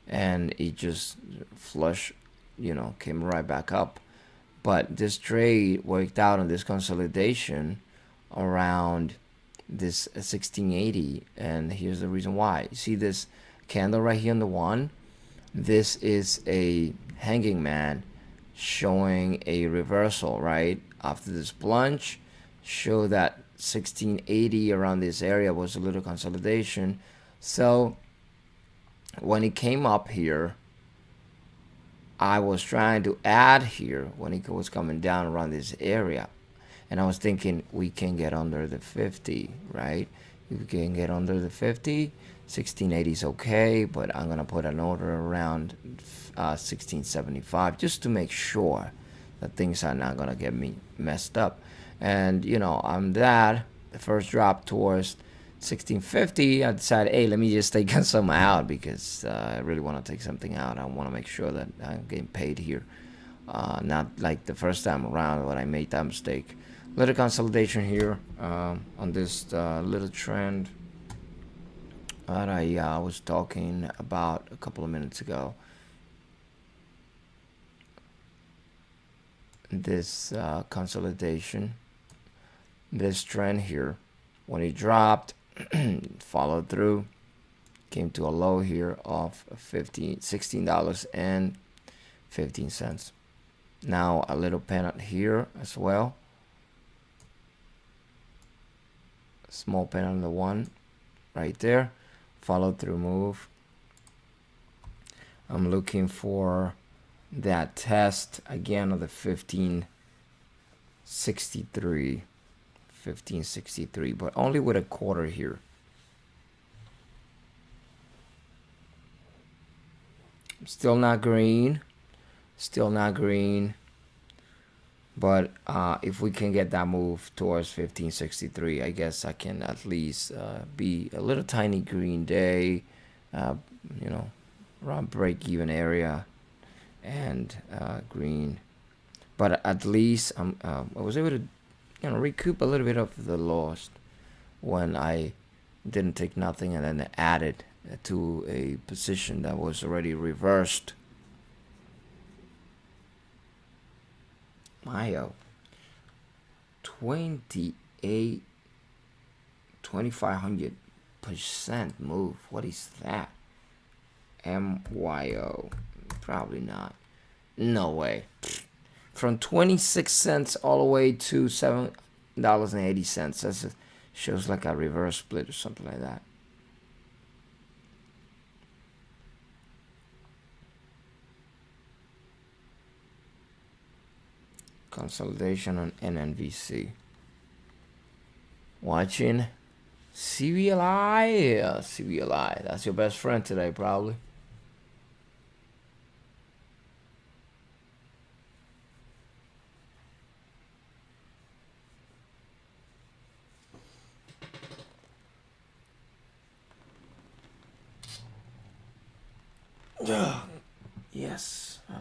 Speaker 1: and it just flush, came right back up. But this trade worked out on this consolidation around this 1680, and here's the reason why. You see this candle right here on the one? This is a hanging man showing a reversal, right? After this plunge, show that 1680 around this area was a little consolidation. So when it came up here, I was trying to add here when it was coming down around this area, and I was thinking we can get under the 50, right? If we can get under the 50, 1680 is okay, but I'm gonna put an order around 1675 just to make sure that things are not gonna get me messed up. And I'm that the first drop towards 1650, I decided, hey, let me just take some out because I really want to take something out. I want to make sure that I'm getting paid here, not like the first time around when I made that mistake. Little consolidation here on this little trend that I was talking about a couple of minutes ago. This consolidation, this trend here, when it dropped, followed through, came to a low here of $16.15. Now a little pennant here as well, small pennant on the one right there, followed through move. I'm looking for that test again of the 1563, but only with a quarter here. Still not green, but if we can get that move towards 1563, I guess I can at least be a little tiny green day, around break-even area, and green. But at least I was able to recoup a little bit of the loss when I didn't take nothing and then added to a position that was already reversed. Mayo, 2500% move. What is that? MYO, probably not. No way. From 26 cents all the way to $7.80. That shows like a reverse split or something like that. Consolidation on NNVC. Watching CVLI. Yeah, CVLI. That's your best friend today, probably. Yes. What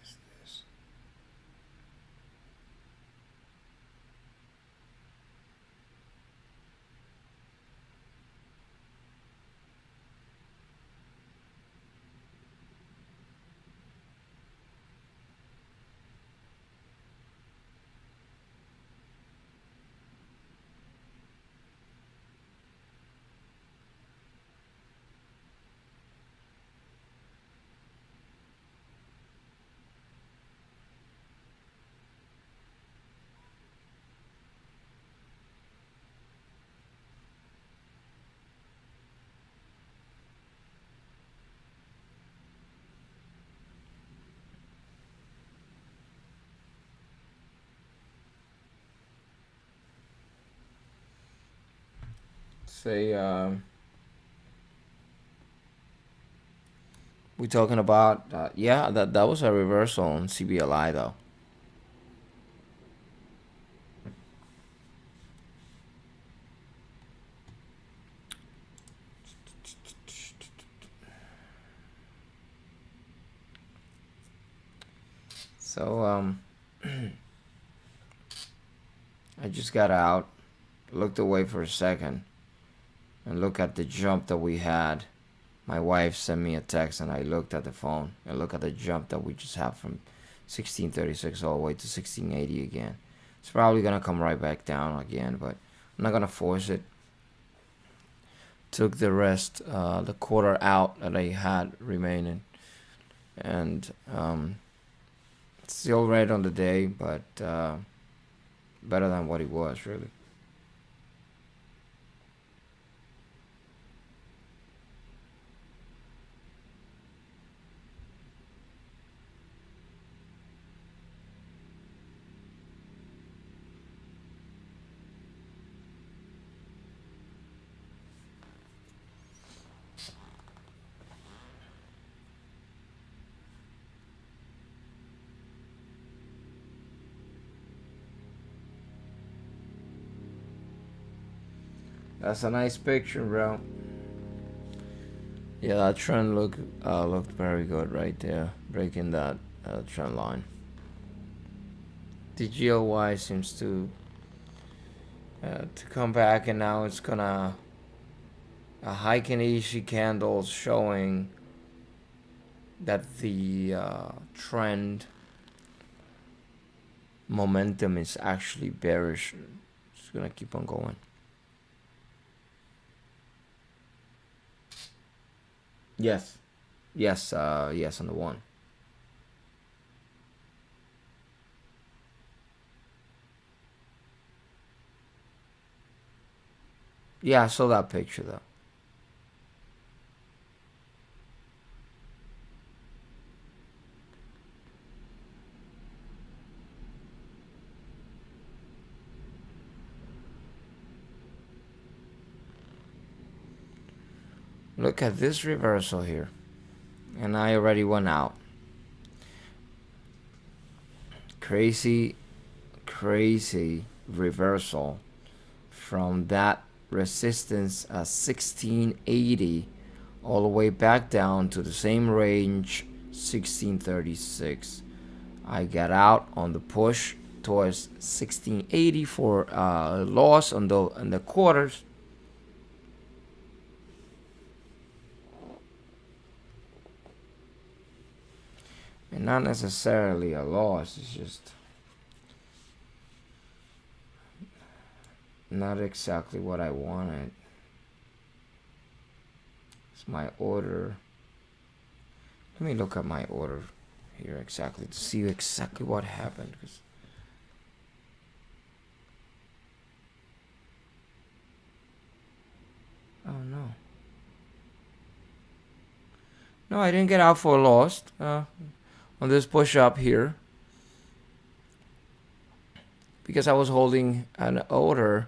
Speaker 1: is this? Say, we talking about yeah, that was a reversal on CBLI though. So I just got out, looked away for a second, and look at the jump that we had. My wife sent me a text, and I looked at the phone and look at the jump that we just had from 1636 all the way to 1680 again. It's probably gonna come right back down again, but I'm not gonna force it. Took the rest, the quarter out that I had remaining, and still red on the day, but better than what it was really. That's a nice picture, bro. Yeah, that trend looked very good right there, breaking that trend line. The GLY seems to come back, and now it's gonna a hike in Ishi candles showing that the trend momentum is actually bearish. It's gonna keep on going. Yes. Yes, yes on the one. Yeah, I saw that picture though. Look at this reversal here. And I already went out. Crazy, crazy reversal from that resistance at 1680 all the way back down to the same range 1636. I got out on the push towards 1680 for loss on the quarters. And not necessarily a loss, it's just not exactly what I wanted. It's my order. Let me look at my order here exactly to see exactly what happened. Cause oh no. No, I didn't get out for a loss. On this push up here, because I was holding an order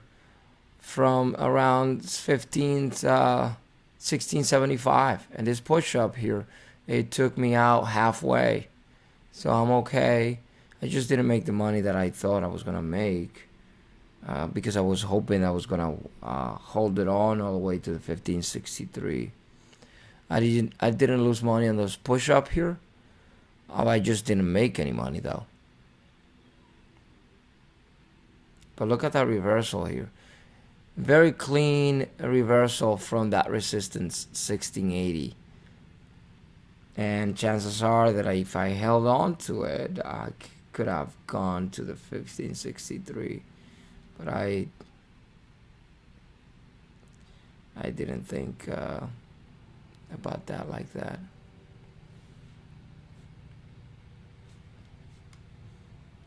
Speaker 1: from around 1675, and this push up here, it took me out halfway, so I'm okay. I just didn't make the money that I thought I was gonna make. because I was hoping I was gonna hold it on all the way to the 1563. I didn't lose money on those push up here. I just didn't make any money though. But look at that reversal here. Very clean reversal from that resistance 1680. And chances are that if I held on to it, I could have gone to the 1563. But I didn't think about that like that.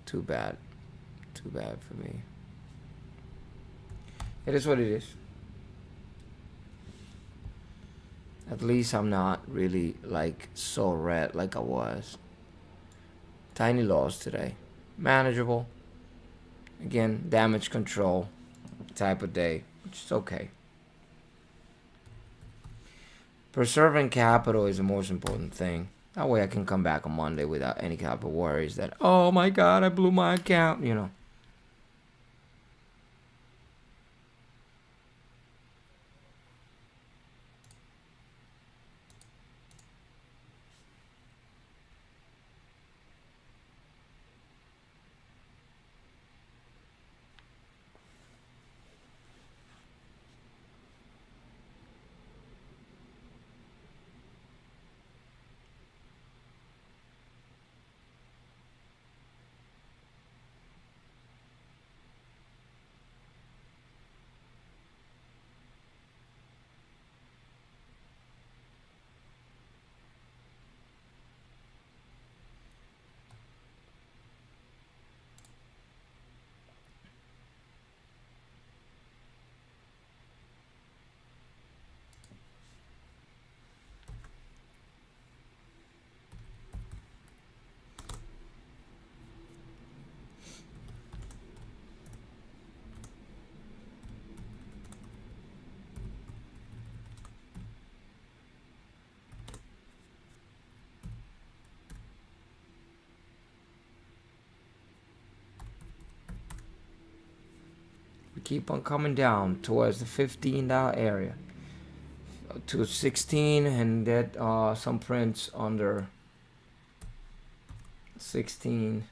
Speaker 1: Too bad. Too bad for me. It is what it is. At least I'm not really like so red like I was. Tiny loss today. Manageable. Again, damage control type of day, which is okay. Preserving capital is the most important thing. That way I can come back on Monday without any kind of worries that, oh my God, I blew my account, you know. Keep on coming down towards the $15 area to 16 and get some prints under 16.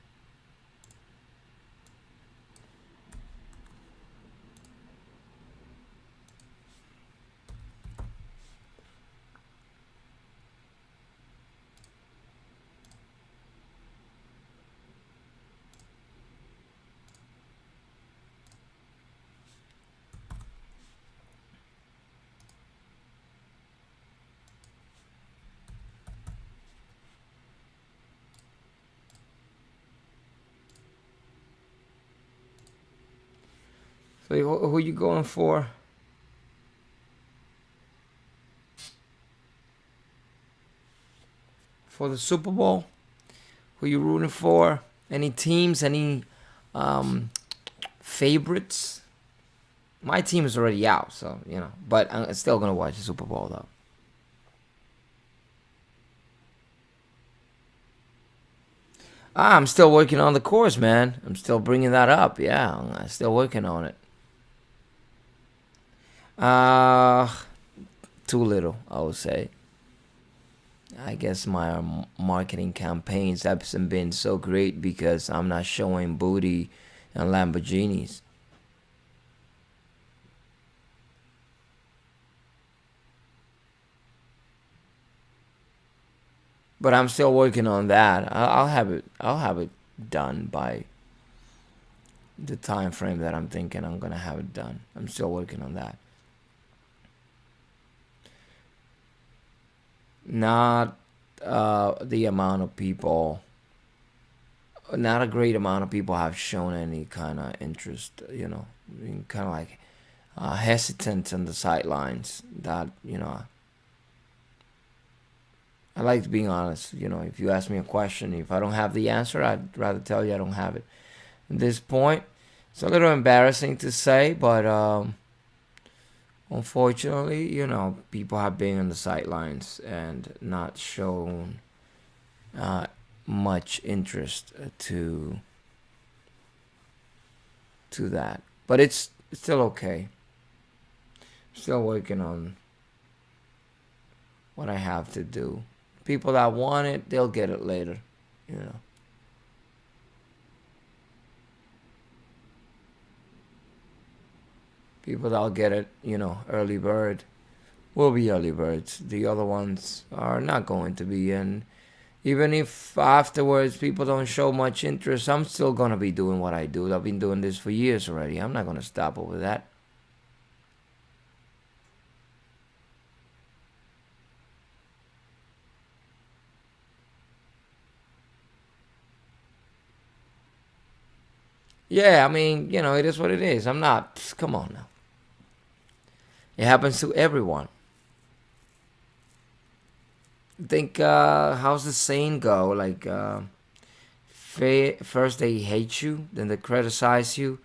Speaker 1: So who you going for? For the Super Bowl? Who you rooting for? Any teams? Any favorites? My team is already out, so you know. But I'm still gonna watch the Super Bowl though. I'm still working on the course, man. I'm still bringing that up. Yeah, I'm still working on it. Too little, I would say. I guess my marketing campaigns haven't been so great because I'm not showing booty and Lamborghinis. But I'm still working on that. I'll have it. I'll have it done by the time frame that I'm thinking I'm gonna have it done. I'm still working on that. Not the amount of people. Not a great amount of people have shown any kind of interest. You know, kind of like hesitant on the sidelines. That you know. I like being honest. You know, if you ask me a question, if I don't have the answer, I'd rather tell you I don't have it. At this point, it's a little embarrassing to say, but unfortunately, you know, people have been on the sidelines and not shown much interest to that. but it's still okay. Still working on what I have to do. People that want it, they'll get it later, you know. People that'll get it, you know, early bird will be early birds. The other ones are not going to be. And even if afterwards people don't show much interest, I'm still going to be doing what I do. I've been doing this for years already. I'm not going to stop over that. Yeah, I mean, you know, it is what it is. I'm not, come on now. It happens to everyone. I think, how's the saying go? Like, first they hate you, then they criticize you,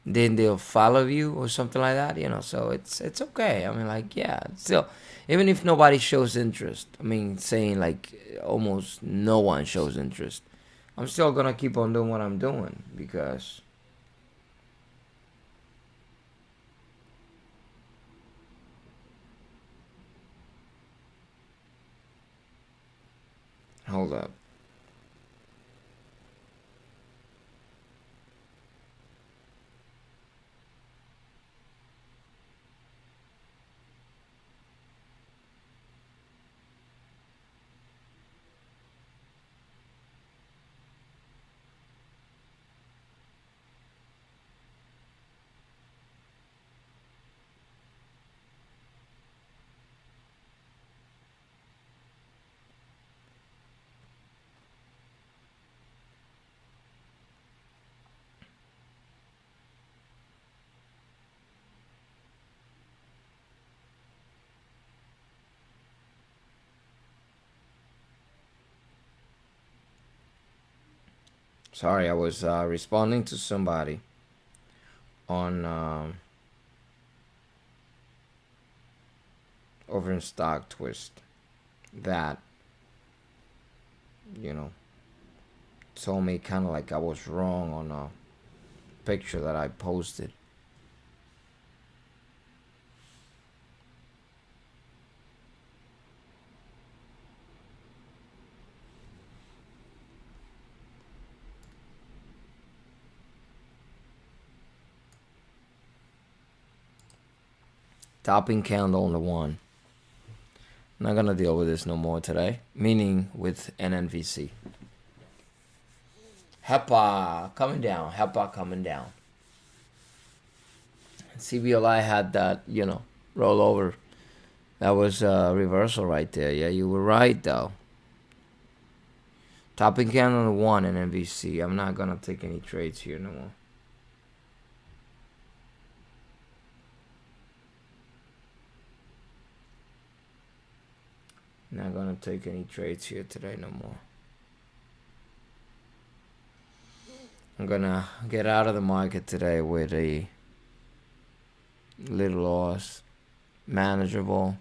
Speaker 1: then they'll follow you or something like that, you know. So it's okay. I mean, like, yeah, still, even if nobody shows interest, I mean, saying like almost no one shows interest, I'm still gonna keep on doing what I'm doing because hold up. Sorry, I was responding to somebody on over in Stock Twist that you know told me kind of like I was wrong on a picture that I posted. Topping candle on the one. I'm not gonna deal with this no more today. Meaning with NNVC. HEPA coming down. HEPA coming down. CBLI had that, you know, rollover. That was a reversal right there. Yeah, you were right though. Topping candle on the one NNVC. I'm not gonna take any trades here no more. Not gonna take any trades here today no more. I'm gonna get out of the market today with a little loss, manageable.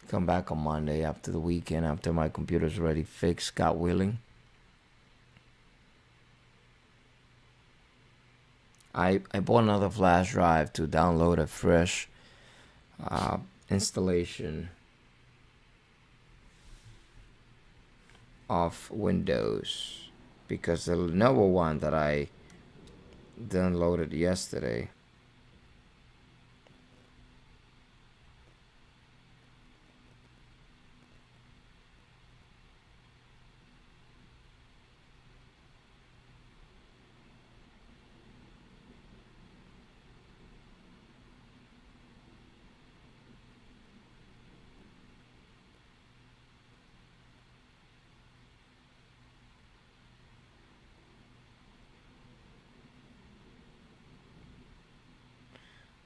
Speaker 1: Come back on Monday after the weekend, after my computer's already fixed, God willing. I bought another flash drive to download a fresh installation of Windows because the Lenovo one that I downloaded yesterday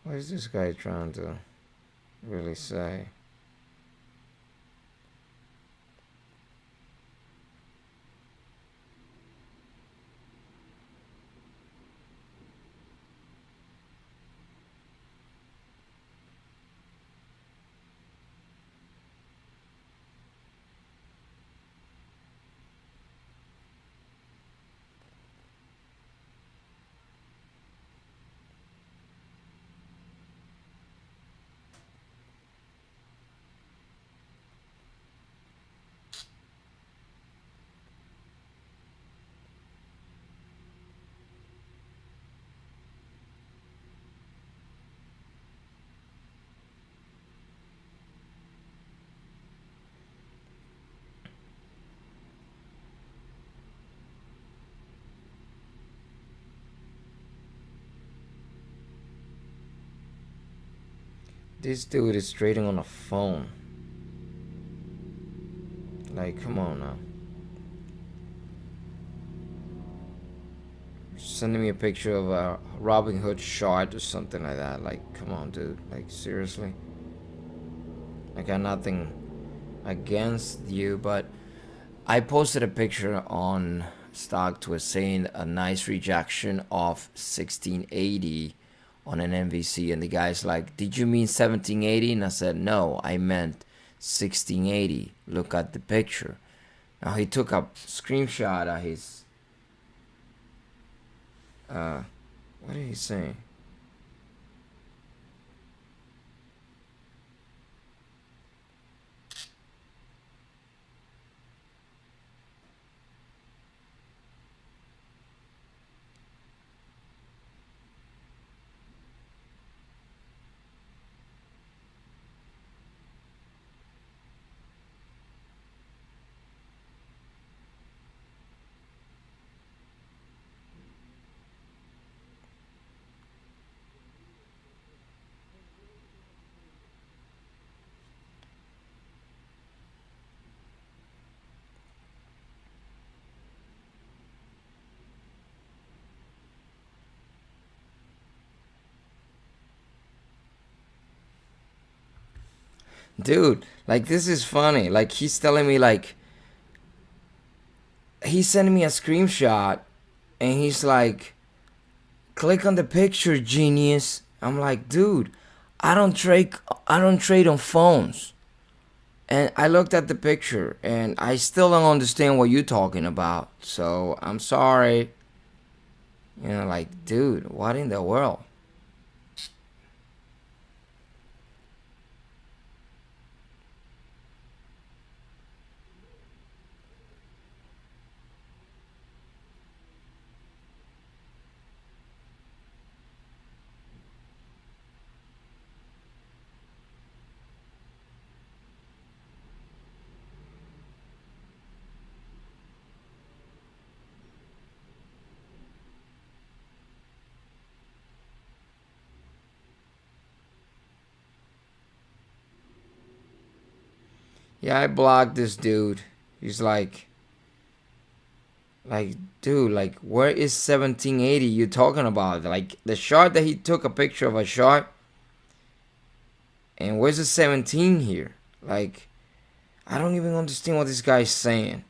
Speaker 1: what is this guy trying to really say? This dude is trading on a phone. Like, come on now. Sending me a picture of a Robin Hood shard or something like that. Like, come on, dude. Like, seriously. I got nothing against you, but I posted a picture on StockTwist saying a nice rejection of 1680 on an NNVC, and the guy's like, "Did you mean 1780?" And I said, "No, I meant 1680. Look at the picture." Now he took a screenshot of his. What did he say? Dude, like, this is funny. Like, he's telling me, like, he's sending me a screenshot, and he's like, "Click on the picture, genius." I'm like, dude, I don't trade on phones. And I looked at the picture, and I still don't understand what you're talking about. So I'm sorry. You know, like, dude, what in the world? Yeah, I blocked this dude. He's like, dude, like, where is 1780 you talking about? Like, the shot that he took a picture of a shot, and where's the 17 here? Like, I don't even understand what this guy's saying.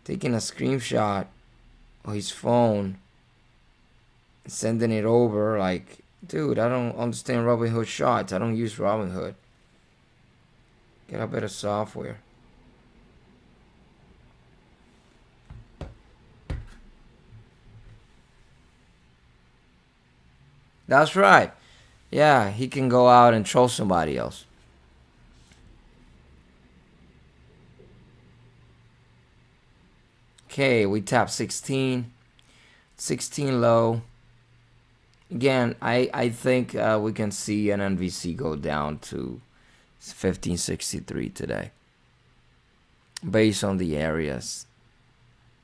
Speaker 1: Taking a screenshot of his phone, sending it over, like, dude, I don't understand Robinhood shots. I don't use Robinhood. Get a better software. That's right. Yeah, he can go out and troll somebody else. Okay, we tap 16. 16 low. Again, I think we can see NNVC go down to 1563 today, based on the areas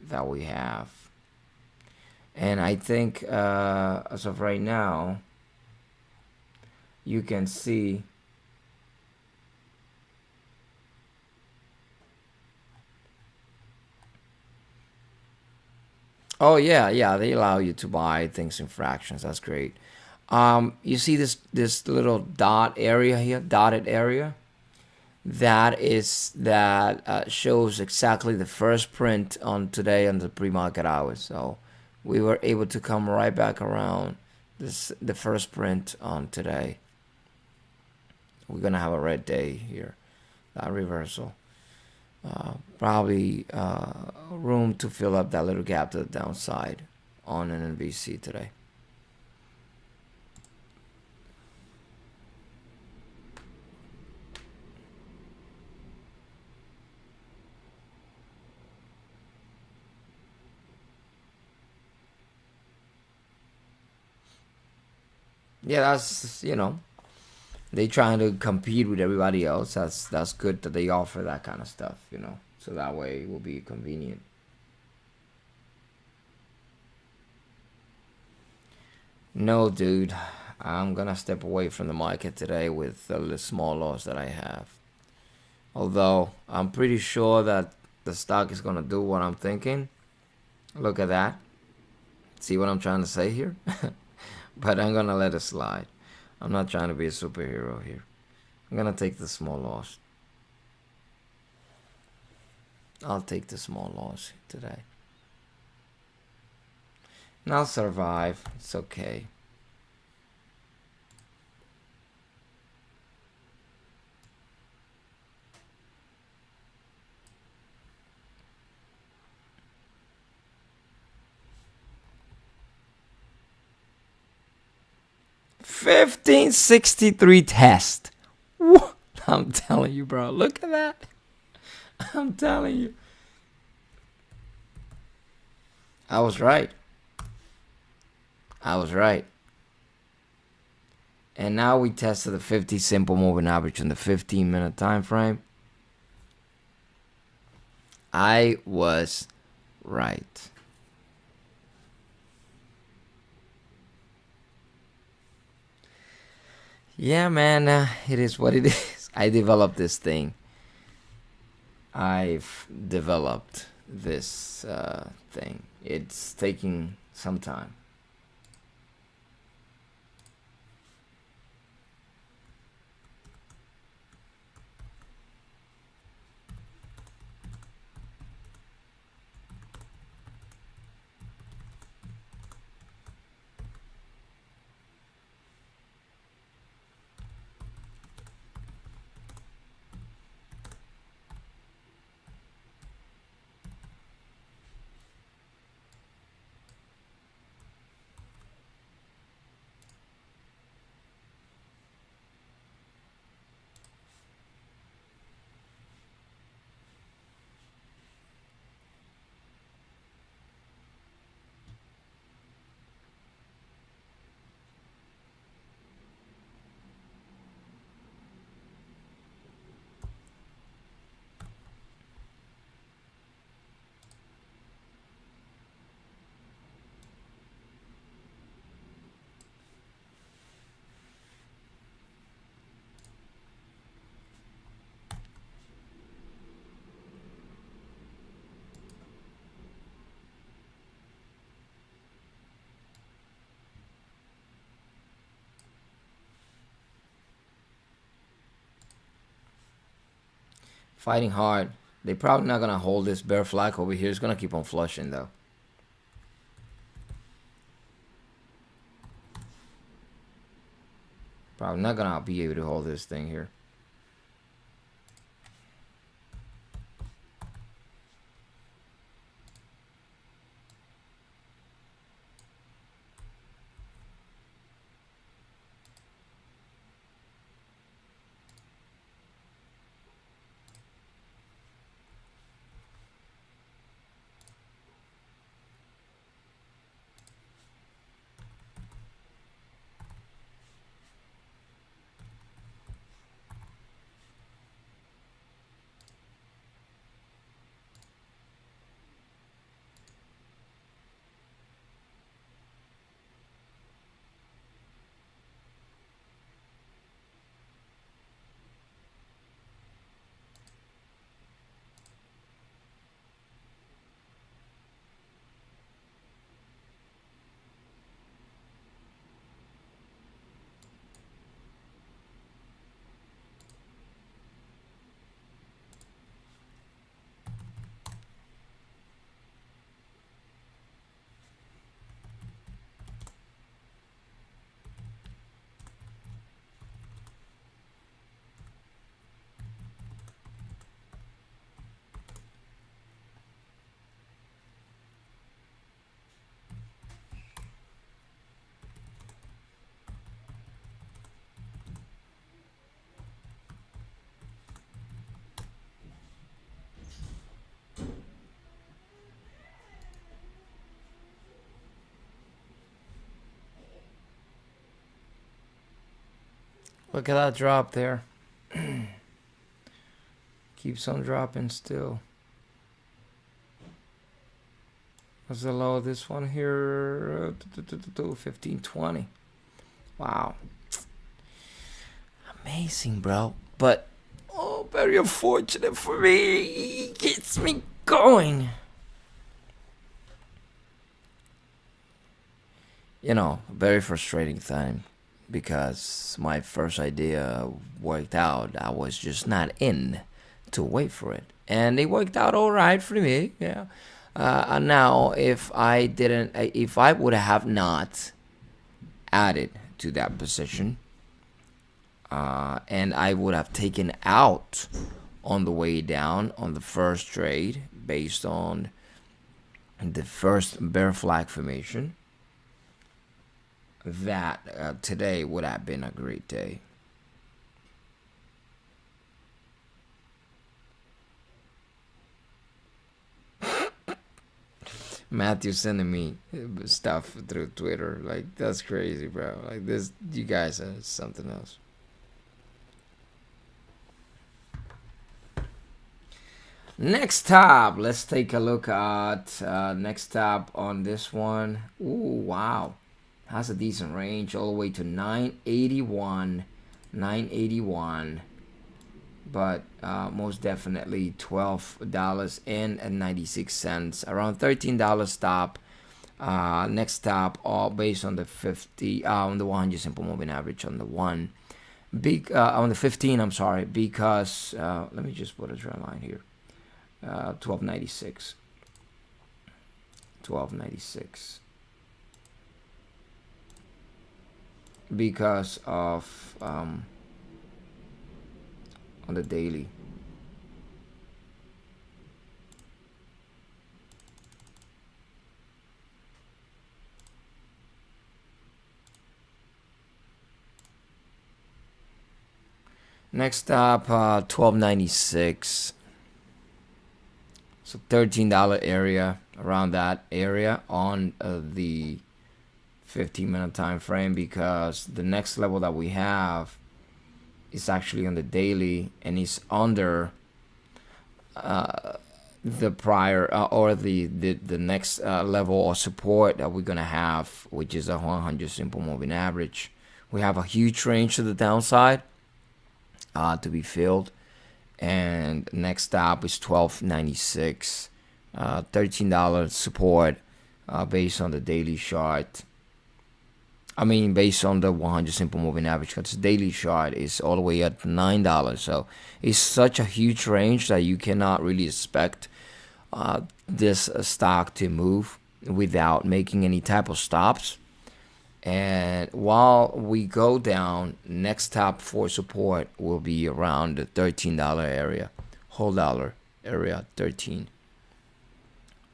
Speaker 1: that we have. And I think as of right now, you can see oh yeah, they allow you to buy things in fractions. That's great. You see this little dot area here, dotted area? That shows exactly the first print on today on the pre-market hours. So we were able to come right back around the first print on today. We're gonna have a red day here, that reversal. Probably room to fill up that little gap to the downside on NNVC today. Yeah, that's, they trying to compete with everybody else. That's good that they offer that kind of stuff, so that way it will be convenient. No, dude, I'm gonna step away from the market today with the small loss that I have. Although I'm pretty sure that the stock is gonna do what I'm thinking. Look at that. See what I'm trying to say here? But I'm gonna let it slide. I'm not trying to be a superhero here. I'm gonna take the small loss. I'll take the small loss today. And I'll survive. It's okay. $15.63 test. What? I'm telling you, bro. Look at that. I'm telling you. I was right. I was right. And now we tested the 50 simple moving average in the 15-minute time frame. I was right. Yeah, man, it is what it is. I developed this thing. I've developed this thing. It's taking some time. Fighting hard. They're probably not going to hold this bear flag over here. It's going to keep on flushing, though. Probably not going to be able to hold this thing here. Look at that drop there. Keeps on dropping still. What's the low of this one here? 1520. Wow. Amazing, bro. But, oh, very unfortunate for me. It gets me going. You know, very frustrating thing because my first idea worked out. I was just not in to wait for it. And it worked out all right for me. Yeah. And now, if I would have not added to that position, and I would have taken out on the way down on the first trade based on the first bear flag formation, that today would have been a great day. Matthew sending me stuff through Twitter. Like, that's crazy, bro. Like, this, you guys are something else. Next tab, let's take a look at next tab on this one. Ooh, wow. Has a decent range all the way to 981. 981. But most definitely $12.96, around $13 stop. Next stop, all based on the 50, on the 100 simple moving average on the one, on the 15. I'm sorry, because let me just put a trend line here. 1296. 1296. Because of on the daily. Next up, 1296. So $13 area, around that area on the 15-minute time frame, because the next level that we have is actually on the daily and is under the prior or the next level of support that we're gonna have, which is a 100 simple moving average. We have a huge range to the downside to be filled, and next stop is 1296. $13 support based on the daily chart. I mean, based on the 100 simple moving average, because the daily chart is all the way at $9. So it's such a huge range that you cannot really expect this stock to move without making any type of stops. And while we go down, next stop for support will be around the $13 area, whole dollar area, 13.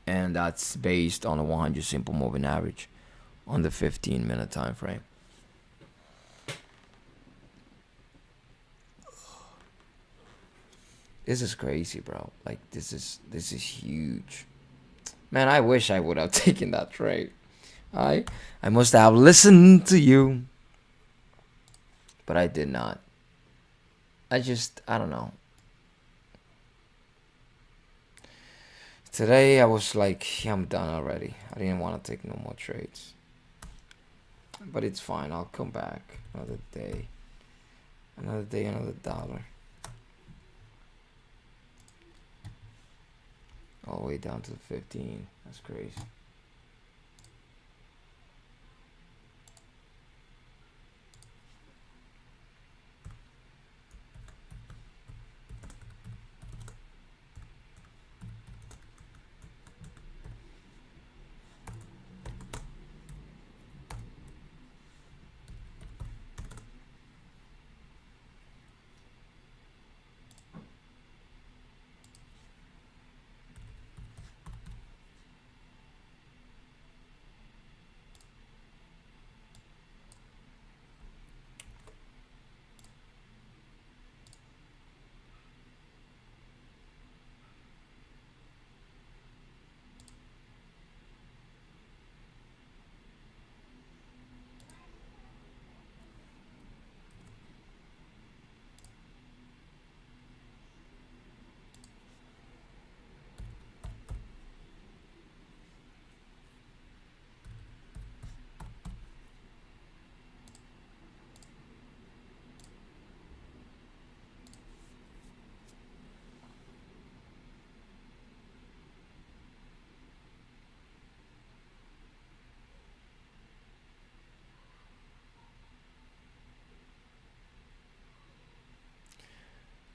Speaker 1: And that's based on a 100 simple moving average on the 15-minute time frame. This is crazy, bro. Like, this is huge. Man, I wish I would have taken that trade. I must have listened to you, but I did not. I don't know. Today I was like, I'm done already. I didn't want to take no more trades. But it's fine. I'll come back another day. Another day, another dollar. All the way down to 15. That's crazy.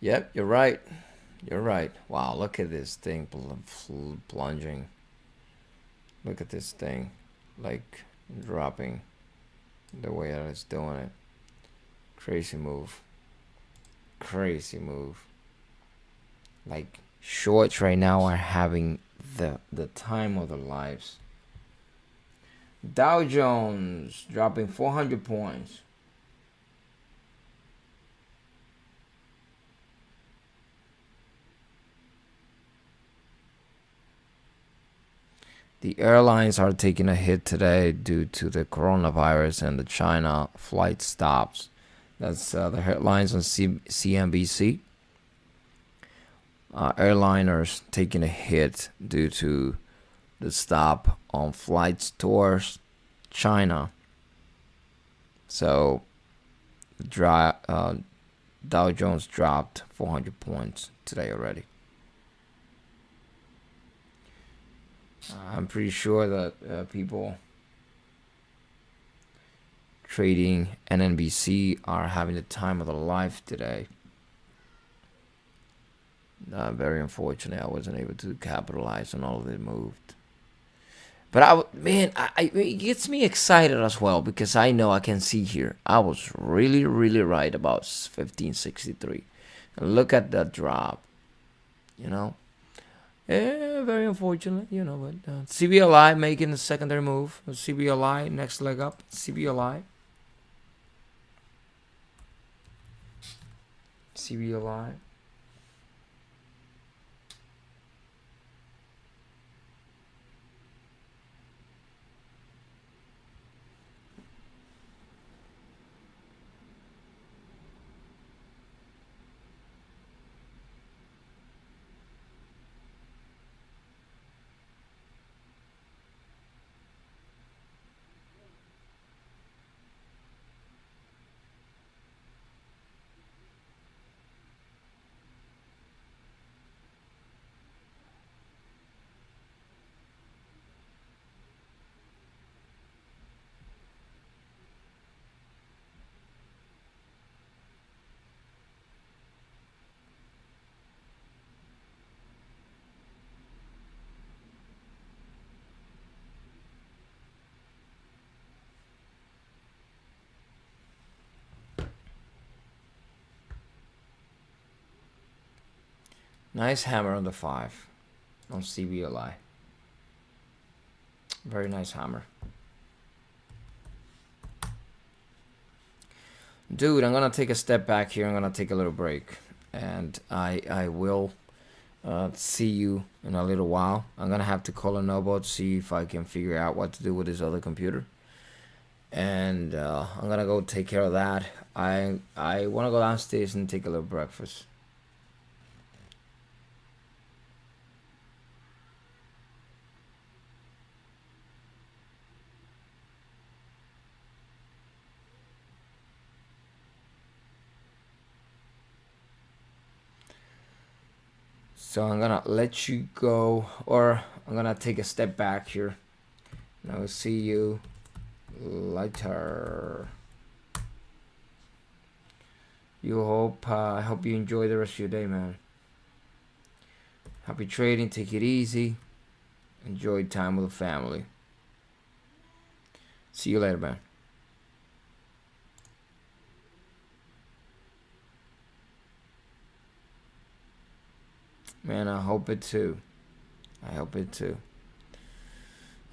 Speaker 1: Yep, you're right. You're right. Wow, look at this thing plunging. Look at this thing, like dropping the way that it's doing it. Crazy move. Crazy move. Like shorts right now are having the time of their lives. Dow Jones dropping 400 points. The airlines are taking a hit today due to the coronavirus and the China flight stops. That's the headlines on CNBC. Airliners taking a hit due to the stop on flights towards China. So, Dow Jones dropped 400 points today already. I'm pretty sure that people trading NNVC are having the time of their life today. Very unfortunate I wasn't able to capitalize on all of it moved. But it gets me excited as well because I know I can see here. I was really, really right about 1563. And look at that drop. You know? Yeah, very unfortunate, you know, but CBLI making the secondary move. CBLI, next leg up. CBLI. CBLI. Nice hammer on the 5 on CBLI. Very nice hammer. Dude, I'm gonna take a step back here. I'm gonna take a little break, and I will see you in a little while. I'm gonna have to call a Nobo to see if I can figure out what to do with this other computer, and I'm gonna go take care of that. I wanna go downstairs and take a little breakfast. So I'm gonna let you go, or I'm gonna take a step back here. And I will see you later. I hope you enjoy the rest of your day, man. Happy trading. Take it easy. Enjoy time with the family. See you later, man. Man, I hope it too. I hope it too.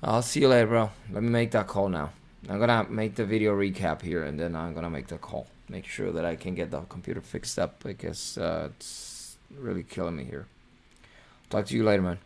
Speaker 1: I'll see you later, bro. Let me make that call now. I'm gonna make the video recap here, and then I'm gonna make the call. Make sure that I can get the computer fixed up because it's really killing me here. Talk to you later, man.